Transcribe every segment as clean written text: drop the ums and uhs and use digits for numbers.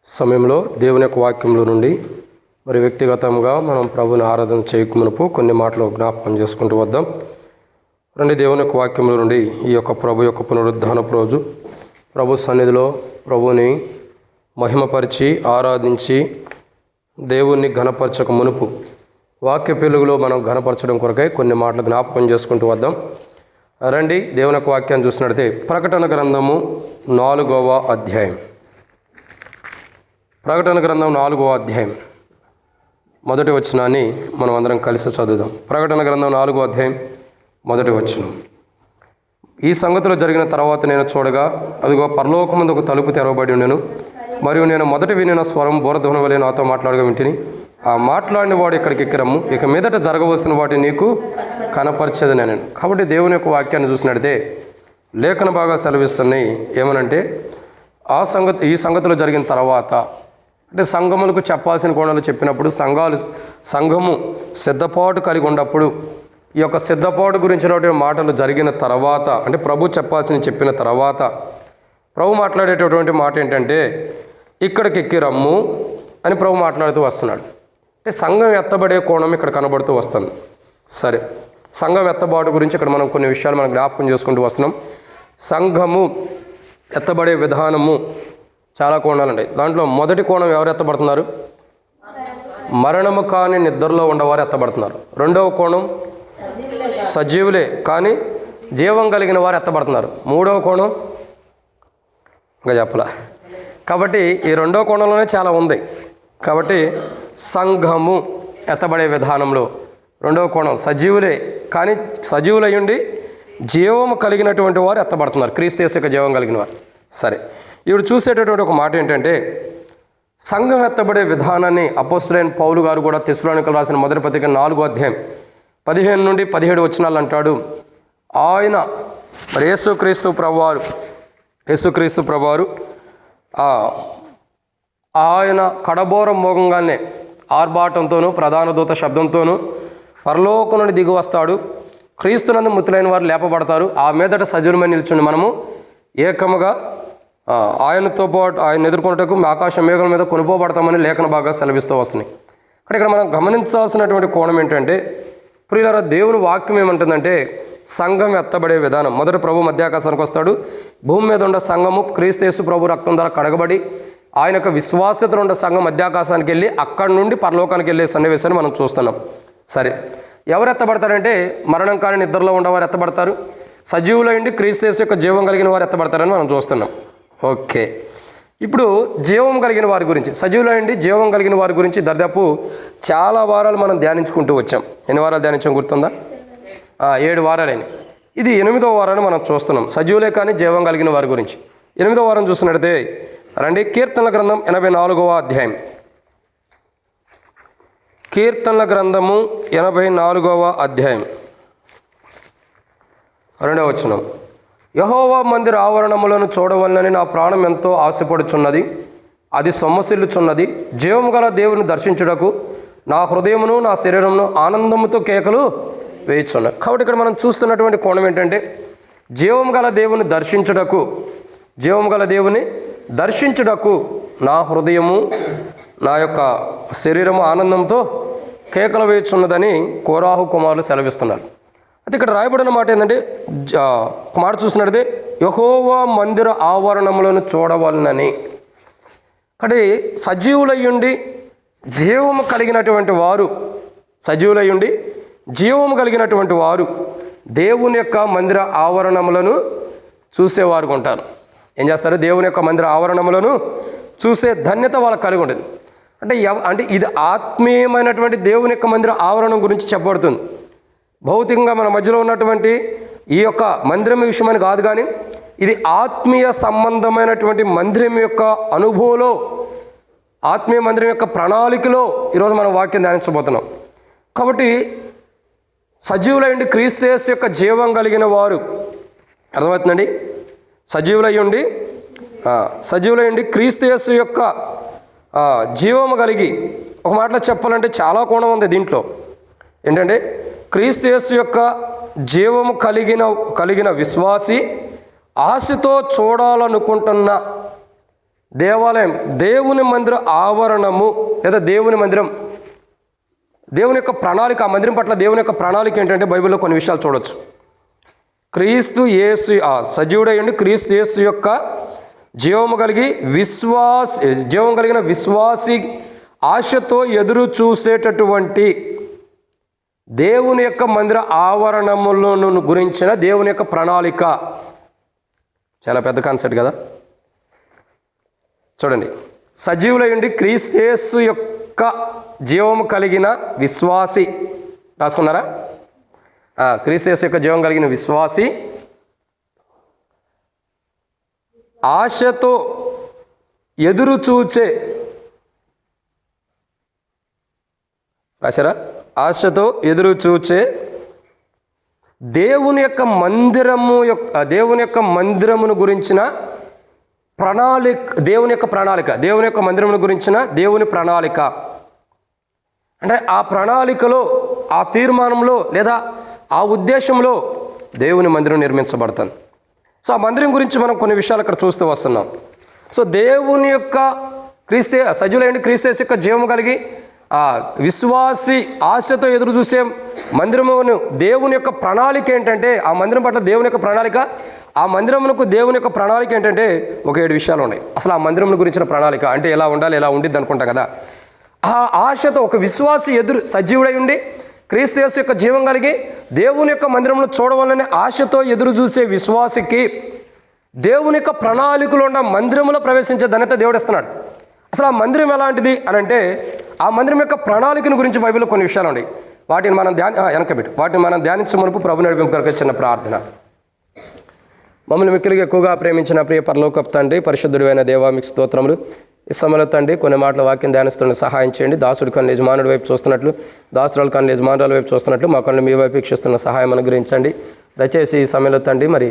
సమయంలో దేవుని యొక్క వాక్యంలో నుండి మరి వ్యక్తిగతంగా మనం ప్రభుని ఆరాధన చేయకమునుపు కొన్ని మాటలు జ్ఞాపకం చేసుకుంటూ వద్దాం. రండి, దేవుని యొక్క వాక్యంలో నుండి ఈ యొక్క ప్రభు యొక్క పునరుద్ధానపు రోజు ప్రభు సన్నిధిలో ప్రభుని మహిమపరిచి ఆరాధించి దేవుణ్ణి ఘనపరచక మునుపు వాక్య పెలుగులో మనం ఘనపరచడం కొరకై కొన్ని మాటలు జ్ఞాపకం చేసుకుంటూ వద్దాం. రండి, దేవుని యొక్క వాక్యాన్ని చూసినట్లయితే ప్రకటన గ్రంథము 4వ అధ్యాయం. ప్రకటన గ్రంథం 4వ అధ్యాయం మొదటి వచనాన్ని మనం అందరం కలిసి చదువుదాం. ప్రకటన గ్రంథం 4వ అధ్యాయం మొదటి వచనం. ఈ సంగతులు జరిగిన తర్వాత నేను చూడగా, అదిగో పరలోకమందు ఒక తలుపు తెరవబడి ఉండెను. మరియు నేను మొదట వినిన స్వరం బోరధ్వని వలె నాతో మాట్లాడగా వింటిని. ఆ మాట్లాడిన వాడు ఇక్కడికి ఎక్కిరమ్ము, ఇక మీదట జరగవలసిన వాటిని నీకు కనపరిచేది నేను. కాబట్టి దేవుని యొక్క వాక్యాన్ని చూసినట్లయితే లేఖన బాగా సెలవిస్తున్నాయి. ఏమనంటే ఈ సంగతులు జరిగిన తర్వాత, అంటే సంఘములకు చెప్పాల్సిన కోణాలు చెప్పినప్పుడు సంఘము సిద్ధపాటు కలిగి ఉన్నప్పుడు ఈ యొక్క సిద్ధపాటు గురించినటువంటి మాటలు జరిగిన తర్వాత, అంటే ప్రభు చెప్పిన తర్వాత ప్రభు మాట్లాడేటటువంటి మాట ఏంటంటే ఇక్కడికి ఎక్కి రమ్ము అని ప్రభు మాట్లాడుతూ వస్తున్నాడు. అంటే సంఘం ఎత్తబడే కోణం ఇక్కడ కనబడుతూ వస్తుంది. సరే, సంఘం ఎత్తబాటు గురించి ఇక్కడ మనం కొన్ని విషయాలు మనం జ్ఞాపకం చేసుకుంటూ వస్తున్నాం. సంఘము ఎత్తబడే విధానము చాలా కోణాలు ఉంటాయి. దాంట్లో మొదటి కోణం ఎవరు ఎత్తబడుతున్నారు? మరణము కాని నిద్రలో ఉండవారు ఎత్తబడుతున్నారు. రెండవ కోణం సజీవులే కానీ జీవం కలిగిన వారు ఎత్తబడుతున్నారు. మూడవ కోణం ఇంకా చెప్పలా. కాబట్టి ఈ రెండవ కోణంలోనే చాలా ఉంది. కాబట్టి సంఘము ఎత్తబడే విధానంలో రెండవ కోణం సజీవులే కానీ సజీవులయ్యుండి జీవము కలిగినటువంటి వారు ఎత్తబడుతున్నారు, క్రీస్తు యేసు యొక్క జీవం కలిగిన వారు. సరే, ఇప్పుడు చూసేటటువంటి ఒక మాట ఏంటంటే సంఘం ఎత్తబడే విధానాన్ని అపోస్తలుడైన పౌలు గారు కూడా తెస్సలోనికీయులకు రాసిన మొదటి పత్రిక 4వ అధ్యాయం 15 నుండి 17 వచనాలు అంటాడు. ఆయన మరి యేసుక్రీస్తు ప్రభువారు ఆయన కడబోర మోగంగానే ఆర్భాటంతోనూ ప్రధాన దూత శబ్దంతోనూ పరలోకం నుండి దిగి వస్తాడు. క్రీస్తునందు మృతులైన వారు లేపబడతారు. ఆ మీదట సజీవమై నిల్చుండి మనము ఏకముగా ఆయనతో పాటు ఆయన ఎదుర్కొన్నటకు ఆకాశ మేఘాల మీద కొనుపోబడతామని లేఖన బాగా సెలవిస్తూ వస్తున్నాయి. ఇక్కడ మనం గమనించాల్సినటువంటి కోణం ఏంటంటే, ప్రియులారా, దేవుని వాక్యం ఏమంటుందంటే సంఘం ఎత్తబడే విధానం. మొదట ప్రభు మధ్యాకాశానికి వస్తాడు. భూమి మీద ఉన్న సంఘము క్రీస్తు యేసు ప్రభు రక్తం ద్వారా కడగబడి ఆయన యొక్క విశ్వాసతలో ఉన్న సంఘం మధ్యాకాశానికి వెళ్ళి అక్కడి నుండి పరలోకానికి వెళ్ళే సన్నివేశాన్ని మనం చూస్తున్నాం. సరే, ఎవరు ఎత్తబడతారంటే మరణం కాని నిద్రలో ఉండవారు ఎత్తబడతారు. సజీవులైండి క్రీస్తు యేసు యొక్క జీవం కలిగిన వారు ఎత్తబడతారని మనం చూస్తున్నాం. ఓకే, ఇప్పుడు జీవం కలిగిన వారి గురించి, సజీవులైండి జీవం కలిగిన వారి గురించి దర్దాపు చాలా వారాలు మనం ధ్యానించుకుంటూ వచ్చాం. ఎన్ని వారాలు ధ్యానించాం గుర్తుందా? 7 వారాలని. ఇది 8వ వారాన్ని మనం చూస్తున్నాం, సజీవులే కానీ జీవం కలిగిన వారి గురించి. 8వ వారం చూసినట్లయితే రండి, కీర్తనల గ్రంథం 84వ అధ్యాయం. కీర్తనల గ్రంథము 84వ అధ్యాయం 2వ వచనం. యెహోవా మందిర ఆవరణములను చూడవలనని నా ప్రాణం ఎంతో ఆశపడుచున్నది, అది సొమ్మసిల్లుచున్నది. జీవము గల దేవుని దర్శించుటకు నా హృదయమును నా శరీరమును ఆనందముతో కేకలు వేయుచున్నాయి. కాబట్టి ఇక్కడ మనం చూస్తున్నటువంటి కోణం ఏంటంటే జీవం గల దేవుని దర్శించుటకు నా హృదయము నా యొక్క శరీరము ఆనందంతో కేకలు వేయుచున్నదని కోరాహు కుమారులు సెలవిస్తున్నారు. అయితే ఇక్కడ రాయబడిన మాట ఏంటంటే, మాట చూసినట్టే యెహోవా మందిర ఆవరణములను చూడవలనని. అంటే సజీవులయ్యుండి జీవము కలిగినటువంటి వారు దేవుని యొక్క మందిర ఆవరణములను చూసేవారు ఉంటారు. ఏం చేస్తారు? దేవుని యొక్క మందిర ఆవరణములను చూసే ధన్యత వాళ్ళకి కలిగి ఉంటుంది. అంటే ఇది ఆత్మీయమైనటువంటి దేవుని యొక్క మందిర ఆవరణం గురించి చెప్పబడుతుంది. భౌతికంగా మన మధ్యలో ఉన్నటువంటి ఈ యొక్క మందిరం విషయమని కాదు, కానీ ఇది ఆత్మీయ సంబంధమైనటువంటి మందిరం యొక్క అనుభవంలో, ఆత్మీయ మందిరం యొక్క ప్రణాళికలో ఈరోజు మనం వాక్యం ధ్యానించబోతున్నాం. కాబట్టి సజీవులయ్యుండి క్రీస్తు యేసు యొక్క జీవం కలిగిన వారు, అర్థమవుతుందండి? సజీవులయ్యుండి క్రీస్తు యేసు యొక్క జీవము కలిగి, ఒక మాటలో చెప్పాలంటే చాలా కోణం ఉంది దీంట్లో. ఏంటంటే క్రీస్తు యేసు యొక్క జీవము కలిగిన విశ్వాసి ఆశతో చూడాలనుకుంటున్న దేవాలయం, దేవుని మందిర ఆవరణము లేదా దేవుని మందిరం, దేవుని యొక్క ప్రణాళిక, ఆ మందిరం పట్ల దేవుని యొక్క ప్రణాళిక ఏంటంటే బైబిల్లో కొన్ని విషయాలు చూడొచ్చు. క్రీస్తు యేసు సజీవుడయ్యండి క్రీస్తు యేసు యొక్క జీవం కలిగిన విశ్వాసి ఆశతో ఎదురు చూసేటటువంటి దేవుని యొక్క మందిర ఆవరణములను గురించిన దేవుని యొక్క ప్రణాళిక. చాలా పెద్ద కాన్సెప్ట్ కదా. చూడండి, సజీవులయ్యండి క్రీస్తు యేసు యొక్క జీవము కలిగిన విశ్వాసి, రాసుకున్నారా? క్రీస్తు యేసు యొక్క జీవం కలిగిన విశ్వాసి ఆశతో ఎదురు చూచే, రాశారా? ఆశతో ఎదురు చూచే దేవుని యొక్క మందిరమును గురించిన ప్రణాళిక, దేవుని యొక్క మందిరమును గురించిన దేవుని ప్రణాళిక. అంటే ఆ ప్రణాళికలో, ఆ తీర్మానంలో లేదా ఆ ఉద్దేశంలో దేవుని మందిరం నిర్మించబడుతుంది. సో ఆ మందిరం గురించి మనం కొన్ని విషయాలు అక్కడ చూస్తూ వస్తున్నాం. సో దేవుని యొక్క సజీవులైన క్రీస్తు యొక్క జీవము కలిగి విశ్వాసి ఆశతో ఎదురు చూసే మందిరమును దేవుని యొక్క ప్రణాళిక ఏంటంటే, ఆ మందిరం పట్ల దేవుని యొక్క ప్రణాళిక, ఆ మందిరమునకు దేవుని యొక్క ప్రణాళిక ఏంటంటే ఒక 7 విషయాలు ఉన్నాయి. అసలు ఆ మందిరం గురించిన ప్రణాళిక అంటే ఎలా ఉండాలి, ఎలా ఉండిద్ది అనుకుంటాం కదా. ఆ ఆశతో ఒక విశ్వాసి సజీవుడై ఉండి క్రీస్తు యేసు యొక్క జీవం కలిగి దేవుని యొక్క మందిరంలో చూడవాలని ఆశతో ఎదురు చూసే విశ్వాసికి దేవుని యొక్క ప్రణాళికలో ఉన్న మందిరంలో ప్రవేశించే ధన్యత దేవుడు ఇస్తున్నాడు. అసలు ఆ మందిరం ఎలాంటిది అని అంటే, ఆ మందిరం యొక్క ప్రణాళికను గురించి బైబిల్లో కొన్ని విషయాలు ఉన్నాయి. వాటిని మనం ధ్యానించే మునుపు ప్రభు నడిపింపు కొరకు చిన్న ప్రార్థన. మమ్మల్ని మిక్కిలిగా ఎక్కువగా ప్రేమించిన ప్రియ పరలోకపు తండ్రి, పరిశుద్ధుడు అయిన దేవా, మీకు స్తోత్రములు. ఈ సమయంలో తండ్రి కొన్ని మాటల వాక్యం ధ్యానిస్తున్న సహాయం చేయండి. దాసుడి కన్ను యజమానుడి వైపు చూస్తున్నట్లు, దాసురాలు కన్ను యజమానురాల వైపు చూస్తున్నట్లు మా కన్ను మీ వైపు వీక్షిస్తున్న సహాయం అనుగ్రహించండి. దయచేసి ఈ సమయంలో తండ్రి మరి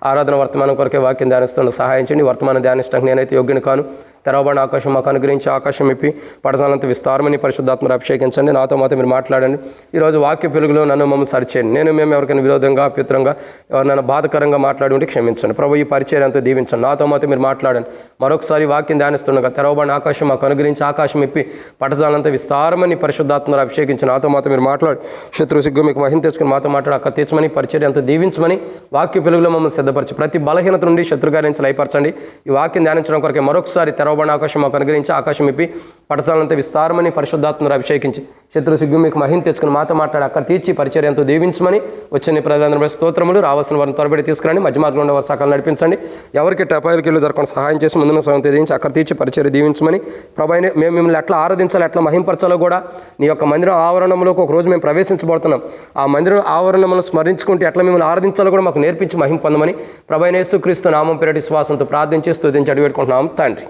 ఆరాధన వర్తమానం కొరకే వాక్యం ధ్యానిస్తున్న సహాయం చేయండి. వర్తమానం ధ్యానించడానికి నేనైతే యోగ్యుని కాను. తెరవబడిన ఆకాశం మాకు అనుగ్రహించి ఆకాశం ఇప్పి పడసాలంత విస్తారమని పరిశుద్ధాత్మను అభిషేకించండి. నాతో మాతో మీరు మాట్లాడండి. ఈరోజు వాక్య పెలుగులో నన్ను మమ్మల్ని సరిచేయండి. మేము ఎవరికైనా విరోధంగా, అప్యుత్తరంగా, ఎవరినైనా బాధకరంగా మాట్లాడి ఉంటే క్షమించండి. ప్రభు ఈ పరిచయం అంతా దీవించండి. నాతో మాతో మీరు మాట్లాడండి. మరొకసారి వాక్యం ధ్యానిస్తుండగా తెరవబడిన ఆకాశం మాకు అనుగ్రహించి ఆకాశం ఇప్పి పడసాలంత విస్తారమని పరిశుద్ధాత్మను అభిషేకించి నాతో మాతో మీరు మాట్లాడి శత్రు సిగ్గు మీకు మహిమ తెచ్చుకుని మాతో మాట్లాడి అక్కడ తెచ్చమని పరిచయం అంతా దీవించమని వాక్య పెలుగులో మమ్మల్ని సిద్ధపరిచి ప్రతి బలహీనత నుండి శత్రుగారి నుంచి లయపరచండి. ఈ వాక్యం ధ్యానించడం కొరకే మరొకసారి తెరవబడిన ఆకాశం మాకు అనుగ్రహించి ఆకాశం ఇప్పి పడసాలంతా విస్తారమని పరిశుద్ధాత్మను అభిషేకించి శత్రు సిగ్గు మీకు మహిమ తెచ్చుకుని మాతో మాట్లాడి అక్కడ తీర్చి పరిచర్యంతో దీవించమని వచ్చిన ప్రజలందరూ స్తోత్రములు. రావాల్సిన వారిని త్వరబడి తీసుకురండి. మధ్య మార్గంలో వారి సకాలం నడిపించండి. ఎవరికి టపాయిలకి ఇల్లు జరగకుండా సహాయం చేసి ముందున్న సమయం తెదించి అక్కడ తీర్చి పరిచర్య దీవించమని ప్రభాని మేము మిమ్మల్ని ఎట్లా ఆరాధించాలి, ఎట్లా మహింపరచాలో కూడా నీ యొక్క మందిరం ఆవరణంలోకి ఒక రోజు మేము ప్రవేశించబడుతున్నాం. ఆ మందిరం ఆవరణములను స్మరించుకుంటే ఎట్లా మిమ్మల్ని ఆరాధించాలో కూడా మాకు నేర్పించి మహిమ పొందమని ప్రభాని యేసుక్రీస్తు నామం పేరటి విశ్వాసంతో ప్రార్థించి స్తుతించి అడిగిపెట్టుకుంటున్నాం తండ్రి,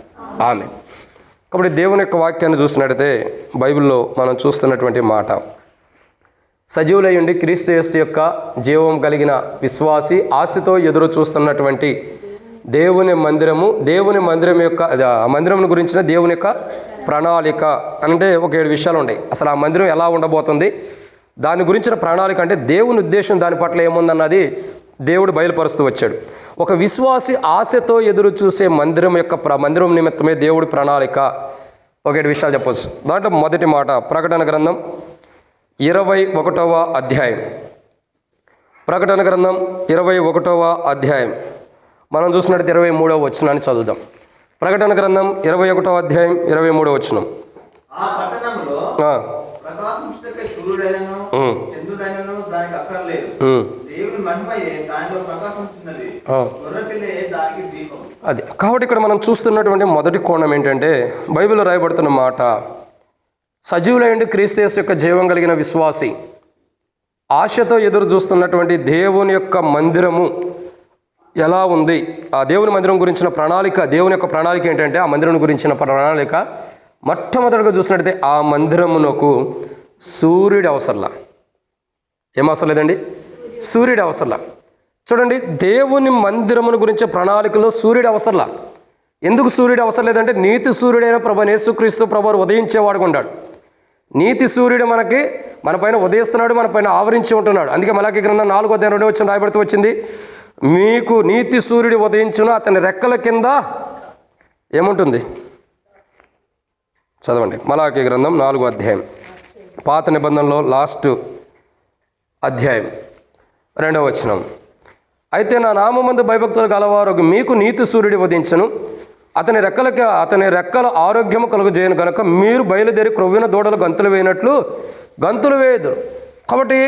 ఆమేన్. కాబట్టి దేవుని యొక్క వాక్యాన్ని చూసినట్టయితే బైబిల్లో మనం చూస్తున్నటువంటి మాట, సజీవులై ఉండి క్రీస్తు యేసు యొక్క జీవం కలిగిన విశ్వాసి ఆశతో ఎదురు చూస్తున్నటువంటి దేవుని మందిరం యొక్క మందిరం గురించిన దేవుని యొక్క ప్రణాళిక అంటే ఒక 7 విషయాలు ఉన్నాయి. అసలు ఆ మందిరం ఎలా ఉండబోతుంది, దాని గురించిన ప్రణాళిక అంటే దేవుని ఉద్దేశం దాని పట్ల ఏముందన్నది దేవుడు బయలుపరుస్తూ వచ్చాడు. ఒక విశ్వాసి ఆశతో ఎదురు చూసే మందిరం నిమిత్తమే దేవుడి ప్రణాళిక. ఒక 7 విషయాలు చెప్పవచ్చు. దాంట్లో మొదటి మాట ప్రకటన గ్రంథం 21వ అధ్యాయం. ప్రకటన గ్రంథం 21వ అధ్యాయం మనం చూసినట్టు 23వ వచనాన్ని చదువుదాం. ప్రకటన గ్రంథం 21వ అధ్యాయం 23వ వచనం. అది కాబట్టి ఇక్కడ మనం చూస్తున్నటువంటి మొదటి కోణం ఏంటంటే బైబిల్లో రాయబడుతున్న మాట, సజీవులైన క్రీస్తు యేసు యొక్క జీవం కలిగిన విశ్వాసి ఆశతో ఎదురు చూస్తున్నటువంటి దేవుని యొక్క మందిరము ఎలా ఉంది, ఆ దేవుని మందిరం గురించిన ప్రణాళిక, దేవుని యొక్క ప్రణాళిక ఏంటంటే ఆ మందిరం గురించిన ప్రణాళిక మొట్టమొదటిగా చూసినట్టయితే ఆ మందిరమునకు సూర్యుడి అవసరంలా. ఏం అవసరం లేదండి? సూర్యుడి అవసరంలా. చూడండి, దేవుని మందిరమును గురించే ప్రణాళికలో సూర్యుడి అవసరంలా. ఎందుకు సూర్యుడు అవసరం లేదంటే నీతి సూర్యుడైన ప్రభు యేసుక్రీస్తు ప్రభువు ఉదయించేవాడుగా ఉన్నాడు. నీతి సూర్యుడు మన పైన ఉదయిస్తున్నాడు, మన పైన ఆవరించి ఉంటున్నాడు. అందుకే మలాకీ గ్రంథం 4వ అధ్యాయం 2వ వచనం రాయబడుతూ వచ్చింది, మీకు నీతి సూర్యుడు ఉదయించును, అతని రెక్కల కింద ఏముంటుంది? చదవండి. మలాకీ గ్రంథం 4వ అధ్యాయం, పాత నిబంధనలో లాస్ట్ అధ్యాయం 2వ వచనం. అయితే నా నామమందు భయభక్తులు గలవారు మీకు నీతి సూర్యుడు ఉదయించను, అతని రెక్కల ఆరోగ్యము కలుగజేయను కనుక మీరు బయలుదేరి క్రొవ్విన దూడలు గంతులు వేయనట్లు గంతులు వేయదురు. కాబట్టి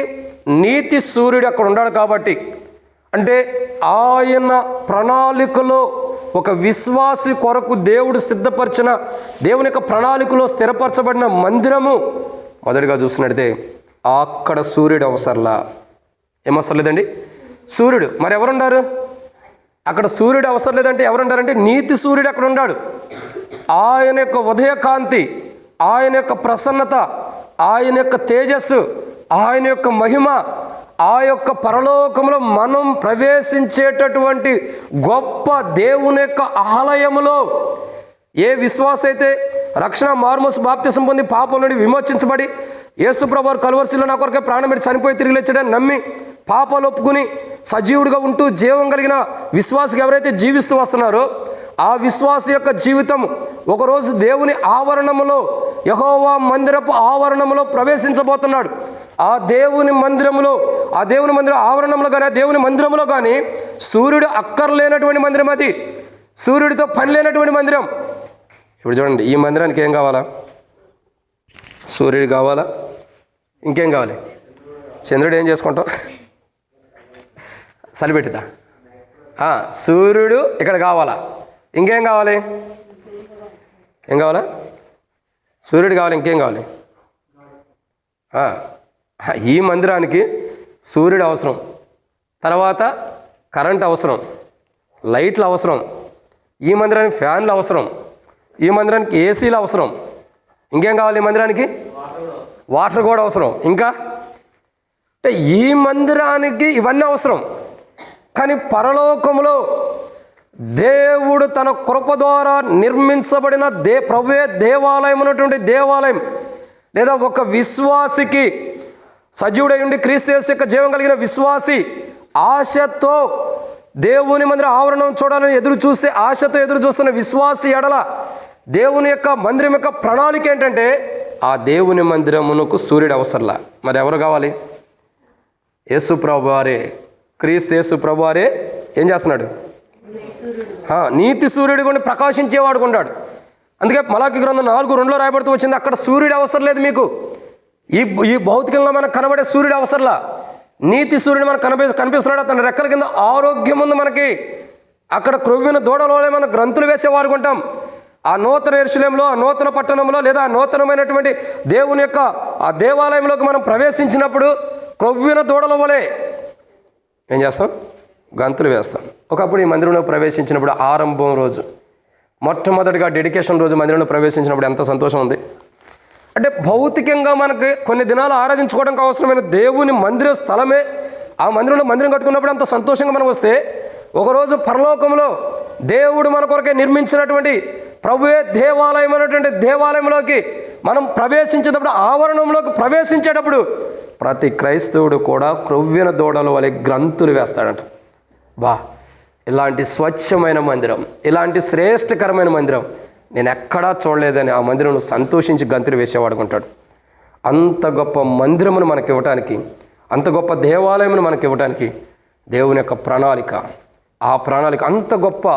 నీతి సూర్యుడు అక్కడ ఉన్నాడు కాబట్టి, అంటే ఆయన ప్రణాళికలో ఒక విశ్వాసి కొరకు దేవుడు సిద్ధపరిచిన, దేవుని యొక్క ప్రణాళికలో స్థిరపరచబడిన మందిరము మొదటిగా చూసినట్టే అక్కడ సూర్యుడు అవసరంలా. ఏమవసరం లేదండి? సూర్యుడు. మరి ఎవరున్నారు అక్కడ? సూర్యుడు అవసరం లేదంటే ఎవరుంటారంటే నీతి సూర్యుడు అక్కడ ఉన్నాడు. ఆయన యొక్క ఉదయకాంతి, ఆయన యొక్క ప్రసన్నత, ఆయన యొక్క తేజస్సు, ఆయన యొక్క మహిమ, ఆ యొక్క పరలోకములో మనం ప్రవేశించేటటువంటి గొప్ప దేవుని యొక్క ఆలయములో ఏ విశ్వాస అయితే రక్షణ మార్మోసు బాప్తిసం పొంది పాపం నుండి విమోచించబడి యేసుప్రభు వారు కలువరిశిలో నా కొరకే ప్రాణం పెట్టి చనిపోయి తిరిగి లేచాడని నమ్మి పాపాలు ఒప్పుకుని సజీవుడిగా ఉంటూ జీవం కలిగిన విశ్వాసకి ఎవరైతే జీవిస్తూ వస్తున్నారో ఆ విశ్వాస యొక్క జీవితం ఒకరోజు దేవుని ఆవరణములో, యెహోవా మందిరపు ఆవరణములో ప్రవేశించబోతున్నాడు. ఆ దేవుని మందిరములో, ఆ దేవుని మందిర ఆవరణంలో కానీ, ఆ దేవుని మందిరంలో కానీ సూర్యుడు అక్కర్లేనటువంటి మందిరం. అది సూర్యుడితో పని లేనటువంటి మందిరం. ఇప్పుడు చూడండి, ఈ మందిరానికి ఏం కావాలా? సూర్యుడు కావాలా? ఇంకేం కావాలి? చంద్రుడు ఏం చేసుకుంటాం? సలిపెట్టిదా? సూర్యుడు ఇక్కడ కావాలా? ఇంకేం కావాలి? ఏం కావాలా? సూర్యుడు కావాలి. ఇంకేం కావాలి? ఈ మందిరానికి సూర్యుడు అవసరం, తర్వాత కరెంట్ అవసరం, లైట్లు అవసరం, ఈ మందిరానికి ఫ్యాన్లు అవసరం, ఈ మందిరానికి ఏసీలు అవసరం. ఇంకేం కావాలి? ఈ మందిరానికి వాటర్ కూడా అవసరం. ఇంకా అంటే ఈ మందిరానికి ఇవన్నీ అవసరం. కానీ పరలోకములో దేవుడు తన కృప ద్వారా నిర్మించబడిన ప్రభువే దేవాలయం ఉన్నటువంటి దేవాలయం, లేదా ఒక విశ్వాసికి సజీవుడై ఉండి క్రీస్తు యేసు యొక్క జీవం కలిగిన విశ్వాసి ఆశతో దేవుని మందిర ఆవరణం చూడాలని ఎదురు చూసే, ఆశతో ఎదురు చూస్తున్న విశ్వాసి ఎడల దేవుని యొక్క మందిరం యొక్క ప్రణాళిక ఏంటంటే ఆ దేవుని మందిరమునకు సూర్యుడు అవసరంలా. మరి ఎవరు కావాలి? యేసు ప్రభువారే, క్రీస్తు యేసు ప్రభువారే ఏం చేస్తున్నాడు? నీతి సూర్యుడు కూడా ప్రకాశించేవాడుకుంటాడు. అందుకే మలాకీ గ్రంథం 4:2 రాయబడుతూ వచ్చింది, అక్కడ సూర్యుడు అవసరం లేదు మీకు. ఈ భౌతికంగా మనకు కనబడే సూర్యుడు అవసరంలా. నీతి సూర్యుడు మనకు కనిపిస్తున్నాడు. తన రెక్కల కింద ఆరోగ్యం ఉంది మనకి. అక్కడ క్రొవ్విన దూడలోనే మనం గ్రంథులు వేసేవాడు ఉంటాం. ఆ నూతన యెరూషలేములో, ఆ నూతన పట్టణంలో, లేదా ఆ నూతనమైనటువంటి దేవుని యొక్క ఆ దేవాలయంలోకి మనం ప్రవేశించినప్పుడు క్రొవ్విన దూడల వలె ఏం చేస్తాం? గంతులు వేస్తాం. ఒకప్పుడు ఈ మందిరంలో ప్రవేశించినప్పుడు, ఆరంభం రోజు, మొట్టమొదటిగా డెడికేషన్ రోజు మందిరంలో ప్రవేశించినప్పుడు ఎంత సంతోషం ఉంది. అంటే భౌతికంగా మనకి కొన్ని దినాలు ఆరాధించుకోవడానికి అవసరమైన దేవుని మందిర స్థలమే ఆ మందిరం కట్టుకున్నప్పుడు అంత సంతోషంగా మనం వస్తే, ఒకరోజు పరలోకంలో దేవుడు మన కొరకే నిర్మించినటువంటి ప్రభువే దేవాలయం అనేటువంటి దేవాలయంలోకి మనం ప్రవేశించేటప్పుడు, ఆవరణంలోకి ప్రవేశించేటప్పుడు ప్రతి క్రైస్తవుడు కూడా క్రొవ్విన దూడల వలె గ్రంథులు వేస్తాడంట. ఇలాంటి స్వచ్ఛమైన మందిరం, ఇలాంటి శ్రేష్టకరమైన మందిరం నేను ఎక్కడా చూడలేదని ఆ మందిరంలో సంతోషించి గంతులు వేసేవాడుకుంటాడు. అంత గొప్ప మందిరమును మనకి ఇవ్వటానికి, అంత గొప్ప దేవాలయమును మనకి ఇవ్వటానికి దేవుని యొక్క ప్రణాళిక, ఆ ప్రణాళిక అంత గొప్ప.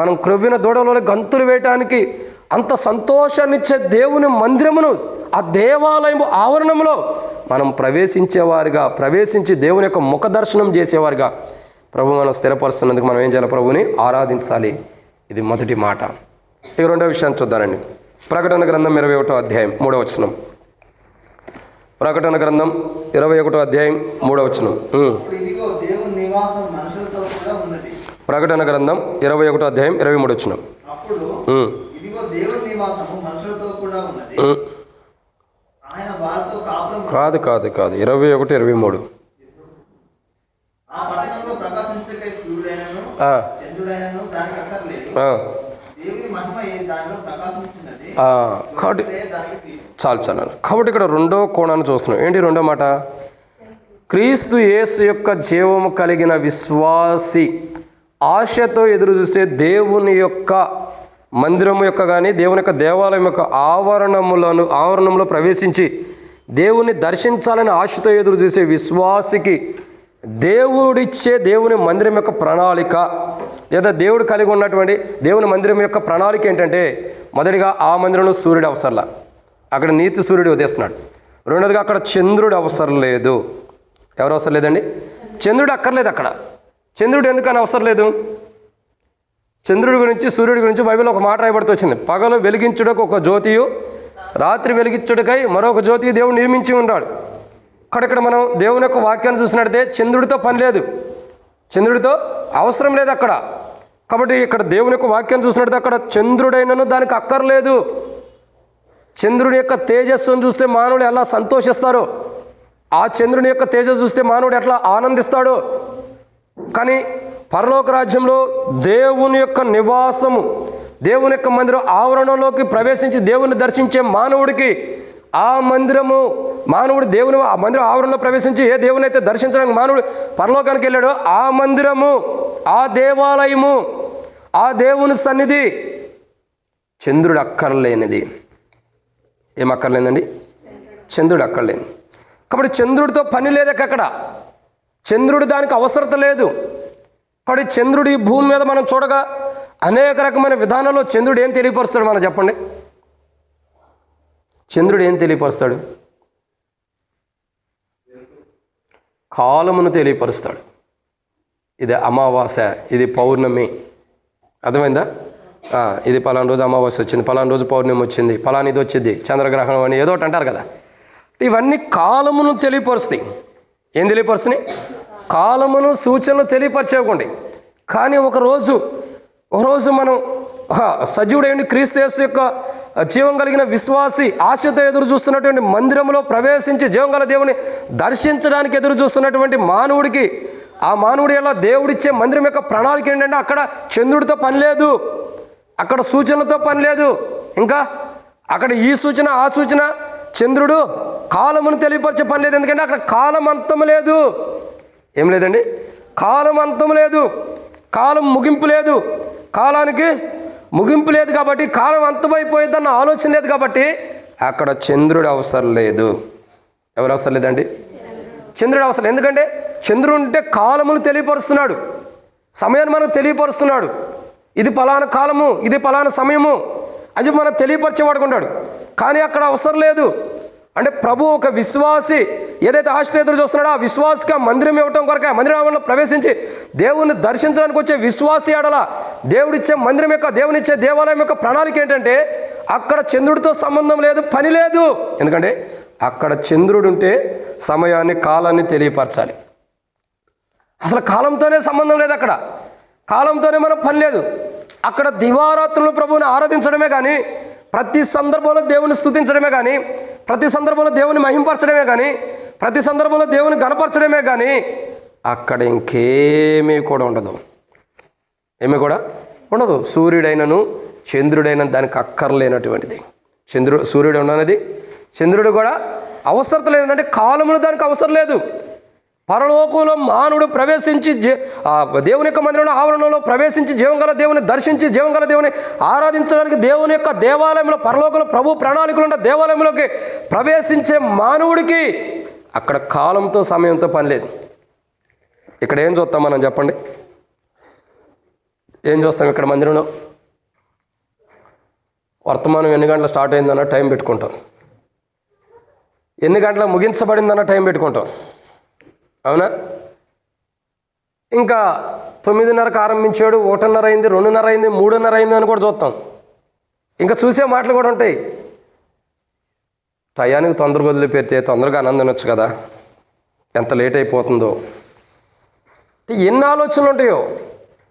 మనం క్రొవ్విన దూడలలో గంతులు వేయటానికి అంత సంతోషాన్నిచ్చే దేవుని మందిరమును, ఆ దేవాలయం ఆవరణంలో మనం ప్రవేశించి దేవుని యొక్క ముఖ దర్శనం చేసేవారుగా ప్రభు మనం స్థిరపరుస్తున్నందుకు మనం ఏం చేయాలి? ప్రభుని ఆరాధించాలి. ఇది మొదటి మాట. ఇక రెండో విషయాన్ని చూద్దానండి. ప్రకటన గ్రంథం 21వ అధ్యాయం 3వ వచనం. ప్రకటన గ్రంథం 21వ అధ్యాయం 3వ వచనం. ప్రకటన గ్రంథం 21వ అధ్యాయం 23వ వచనం. కాదు 21, 23. చాలు. కాబట్టి ఇక్కడ రెండో కోణాన్ని చూస్తున్నాం. ఏంటి రెండో మాట? క్రీస్తు యేసు యొక్క జీవము కలిగిన విశ్వాసి ఆశతో ఎదురు చూసే దేవుని యొక్క మందిరము యొక్క కానీ దేవుని యొక్క దేవాలయం యొక్క ఆవరణంలో ప్రవేశించి దేవుని దర్శించాలని ఆశతో ఎదురు చూసే విశ్వాసికి దేవుడిచ్చే దేవుని మందిరం యొక్క ప్రణాళిక లేదా దేవుడు కలిగి ఉన్నటువంటి దేవుని మందిరం యొక్క ప్రణాళిక ఏంటంటే, మొదటిగా ఆ మందిరంలో సూర్యుడు అవసరంలా, అక్కడ నీతి సూర్యుడు ఉదయిస్తున్నాడు. రెండోదిగా అక్కడ చంద్రుడు అవసరం లేదు. ఎవరు అవసరం లేదండి? చంద్రుడు అక్కర్లేదు. అక్కడ చంద్రుడు ఎందుకని అవసరం లేదు? చంద్రుడి గురించి సూర్యుడి గురించి బైబిల్లో ఒక మాట రాయబడుతూ వచ్చింది. పగలు వెలిగించుటకు ఒక జ్యోతియు, రాత్రి వెలిగించుటకై మరొక జ్యోతి దేవుడు నిర్మించి ఉన్నాడు. ఇక్కడ మనం దేవుని యొక్క వాక్యాన్ని చూసినట్టే చంద్రుడితో పని లేదు, చంద్రుడితో అవసరం లేదు అక్కడ. కాబట్టి ఇక్కడ దేవుని యొక్క వాక్యాన్ని చూసినట్టు అక్కడ చంద్రుడైనను దానికి అక్కర్లేదు. చంద్రుడి యొక్క తేజస్సును చూస్తే మానవుడు ఎలా సంతోషిస్తారో, ఆ చంద్రుని యొక్క తేజస్సు చూస్తే మానవుడు ఎట్లా ఆనందిస్తాడో, కానీ పరలోక రాజ్యంలో దేవుని యొక్క నివాసము, దేవుని యొక్క మందిరం ఆవరణలోకి ప్రవేశించి దేవుని దర్శించే మానవుడికి ఆ మందిరము, మానవుడు దేవుని ఆ మందిరం ఆవరణలో ప్రవేశించి ఏ దేవుని అయితే దర్శించడానికి మానవుడు పరలోకానికి వెళ్ళాడో ఆ మందిరము, ఆ దేవాలయము, ఆ దేవుని సన్నిధి చంద్రుడు అక్కర్లేనిది. ఏం అక్కర్లేదండి? చంద్రుడు అక్కర్లేదు. కాబట్టి చంద్రుడితో పని లేదు అక్కడ, చంద్రుడు దానికి అవసరత లేదు. కాబట్టి చంద్రుడు ఈ భూమి మీద మనం చూడగా అనేక రకమైన విధానాల్లో చంద్రుడు ఏం తెలియపరుస్తాడు మనం చెప్పండి? చంద్రుడు ఏం తెలియపరుస్తాడు? కాలమును తెలియపరుస్తాడు. ఇది అమావాస్య, ఇది పౌర్ణమి, అర్థమైందా? ఇది పలానా రోజు అమావాస్య వచ్చింది, పలానా రోజు పౌర్ణమి వచ్చింది, పలానా ఇది వచ్చింది, చంద్రగ్రహణం అని ఏదో ఒకటి అంటారు కదా. ఇవన్నీ కాలమును తెలియపరుస్తాయి. ఏం తెలియపరుస్తున్నాయి? కాలమును సూచనలు తెలియపరచేవ్వండి. కానీ ఒకరోజు మనం సజీవుడైన క్రీస్తు యేసు యొక్క జీవం కలిగిన విశ్వాసి ఆశతో ఎదురు చూస్తున్నటువంటి మందిరంలో ప్రవేశించి జీవం గల దేవుని దర్శించడానికి ఎదురు చూస్తున్నటువంటి మానవుడికి, ఆ మానవుడి ఎలా దేవుడిచ్చే మందిరం యొక్క ప్రణాళిక ఏంటంటే అక్కడ చంద్రుడితో పని లేదు, అక్కడ సూచనలతో పని లేదు, ఇంకా అక్కడ ఈ సూచన ఆ సూచన, చంద్రుడు కాలమును తెలియపరిచే పని లేదు. ఎందుకంటే అక్కడ కాలం అంతం లేదు. ఏం లేదండి? కాలం అంతం లేదు, కాలం ముగింపు లేదు, కాలానికి ముగింపు లేదు. కాబట్టి కాలం అంతమైపోయేదన్న ఆలోచన లేదు. కాబట్టి అక్కడ చంద్రుడు అవసరం లేదు. ఎవరు అవసరం లేదండి? చంద్రుడు అవసరం. ఎందుకంటే చంద్రుడు ఉంటే కాలమును తెలియపరుస్తున్నాడు, సమయాన్ని మనకు తెలియపరుస్తున్నాడు. ఇది పలానా కాలము, ఇది పలానా సమయము అని మనం తెలియపరిచేవాడుకుంటాడు. కానీ అక్కడ అవసరం లేదు. అంటే ప్రభు ఒక విశ్వాసి ఏదైతే ఆశతో ఎదురు చూస్తున్నాడో ఆ విశ్వాసికి ఆ మందిరం ఇవ్వటం కొరకు, ఆ మందిరంలో ప్రవేశించి దేవుని దర్శించడానికి వచ్చే విశ్వాసి ఆడల దేవుడిచ్చే మందిరం యొక్క, దేవునిచ్చే దేవాలయం యొక్క ప్రణాళిక ఏంటంటే అక్కడ చంద్రుడితో సంబంధం లేదు, పని లేదు. ఎందుకంటే అక్కడ చంద్రుడు ఉంటే సమయాన్ని, కాలాన్ని తెలియపరచాలి. అసలు కాలంతోనే సంబంధం లేదు, అక్కడ కాలంతోనే మనం పని లేదు. అక్కడ దివారాత్రులు ప్రభువుని ఆరాధించడమే కానీ, ప్రతి సందర్భంలో దేవుని స్తుతించడమే కానీ, ప్రతి సందర్భంలో దేవుని మహింపరచడమే కానీ, ప్రతి సందర్భంలో దేవుని గణపరచడమే కానీ అక్కడ ఇంకేమీ కూడా ఉండదు. ఏమీ కూడా ఉండదు. సూర్యుడైనను చంద్రుడైన దానికి అక్కర్లేనటువంటిది. సూర్యుడు ఉన్నది, చంద్రుడు కూడా అవసరం లేదు. అంటే కాలములు దానికి అవసరం లేదు. పరలోకంలో మానవుడు ప్రవేశించి దేవుని యొక్క మందిరంలో ఆవరణలో ప్రవేశించి జీవం గల దేవుని దర్శించి జీవం గల దేవుని ఆరాధించడానికి దేవుని యొక్క దేవాలయంలో, పరలోకంలో ప్రభు ప్రణాళికలు ఉన్న దేవాలయంలోకి ప్రవేశించే మానవుడికి అక్కడ కాలంతో సమయంతో పని లేదు. ఇక్కడ ఏం చూస్తాం మనం చెప్పండి? ఏం చూస్తాం ఇక్కడ మందిరంలో? వర్తమానం ఎన్ని గంటలు స్టార్ట్ అయిందన్న టైం పెట్టుకుంటాం, ఎన్ని గంటలకు ముగించబడిందన్న టైం పెట్టుకుంటాం. అవునా? ఇంకా 9:30కి ఆరంభించాడు, 1:30 అయింది, 2:30 అయింది, 3:30 అయింది అని కూడా చూస్తాం. ఇంకా చూసే మాటలు కూడా ఉంటాయి. టయానికి తొందరగా వదిలిపెడితే తొందరగా ఆనందం వచ్చు కదా, ఎంత లేట్ అయిపోతుందో. ఎన్ని ఆలోచనలు ఉంటాయో.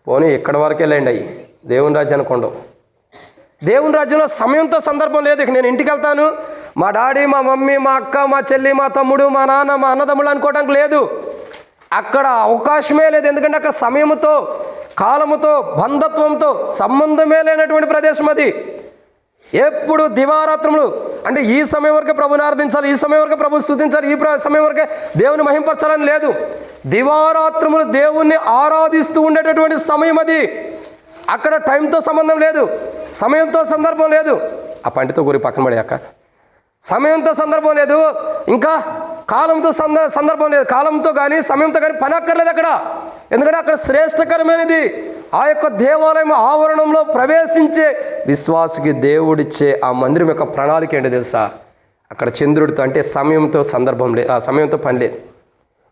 పోనీ ఎక్కడి వరకు వెళ్ళండి అయ్యి, దేవుని రాజ్యానికి ఉండవు. దేవుని రాజ్యంలో సమయంతో సందర్భం లేదు. ఇక నేను ఇంటికి వెళ్తాను, మా డాడీ, మా మమ్మీ, మా అక్క, మా చెల్లి, మా తమ్ముడు, మా నాన్న, మా అన్నదమ్ముడు అనుకోవడానికి లేదు. అక్కడ అవకాశమే లేదు. ఎందుకంటే అక్కడ సమయముతో, కాలముతో, బంధత్వంతో సంబంధమే లేనటువంటి ప్రదేశం అది. ఎప్పుడు దివారాత్రములు అంటే ఈ సమయం వరకే ప్రభుని ఆరాధించాలి, ఈ సమయం వరకే ప్రభుని స్తుతించాలి, ఈ సమయం వరకే దేవుని మహింపరచాలని లేదు. దివారాత్రములు దేవుణ్ణి ఆరాధిస్తూ ఉండేటటువంటి సమయం అది. అక్కడ టైంతో సంబంధం లేదు, సమయంతో సందర్భం లేదు. ఆ పంటితో గురి పక్కన పడేయాక సమయంతో సందర్భం లేదు, ఇంకా కాలంతో సందర్భం లేదు. కాలంతో కానీ సమయంతో కానీ పని అక్కర్లేదు అక్కడ. ఎందుకంటే అక్కడ శ్రేష్టకరమైనది ఆ యొక్క దేవాలయం ఆవరణంలో ప్రవేశించే విశ్వాసికి దేవుడిచ్చే ఆ మందిరం యొక్క ప్రణాళిక ఏంటో తెలుసా? అక్కడ చంద్రుడితో అంటే సమయంతో సందర్భం లేదు, ఆ సమయంతో పని లేదు,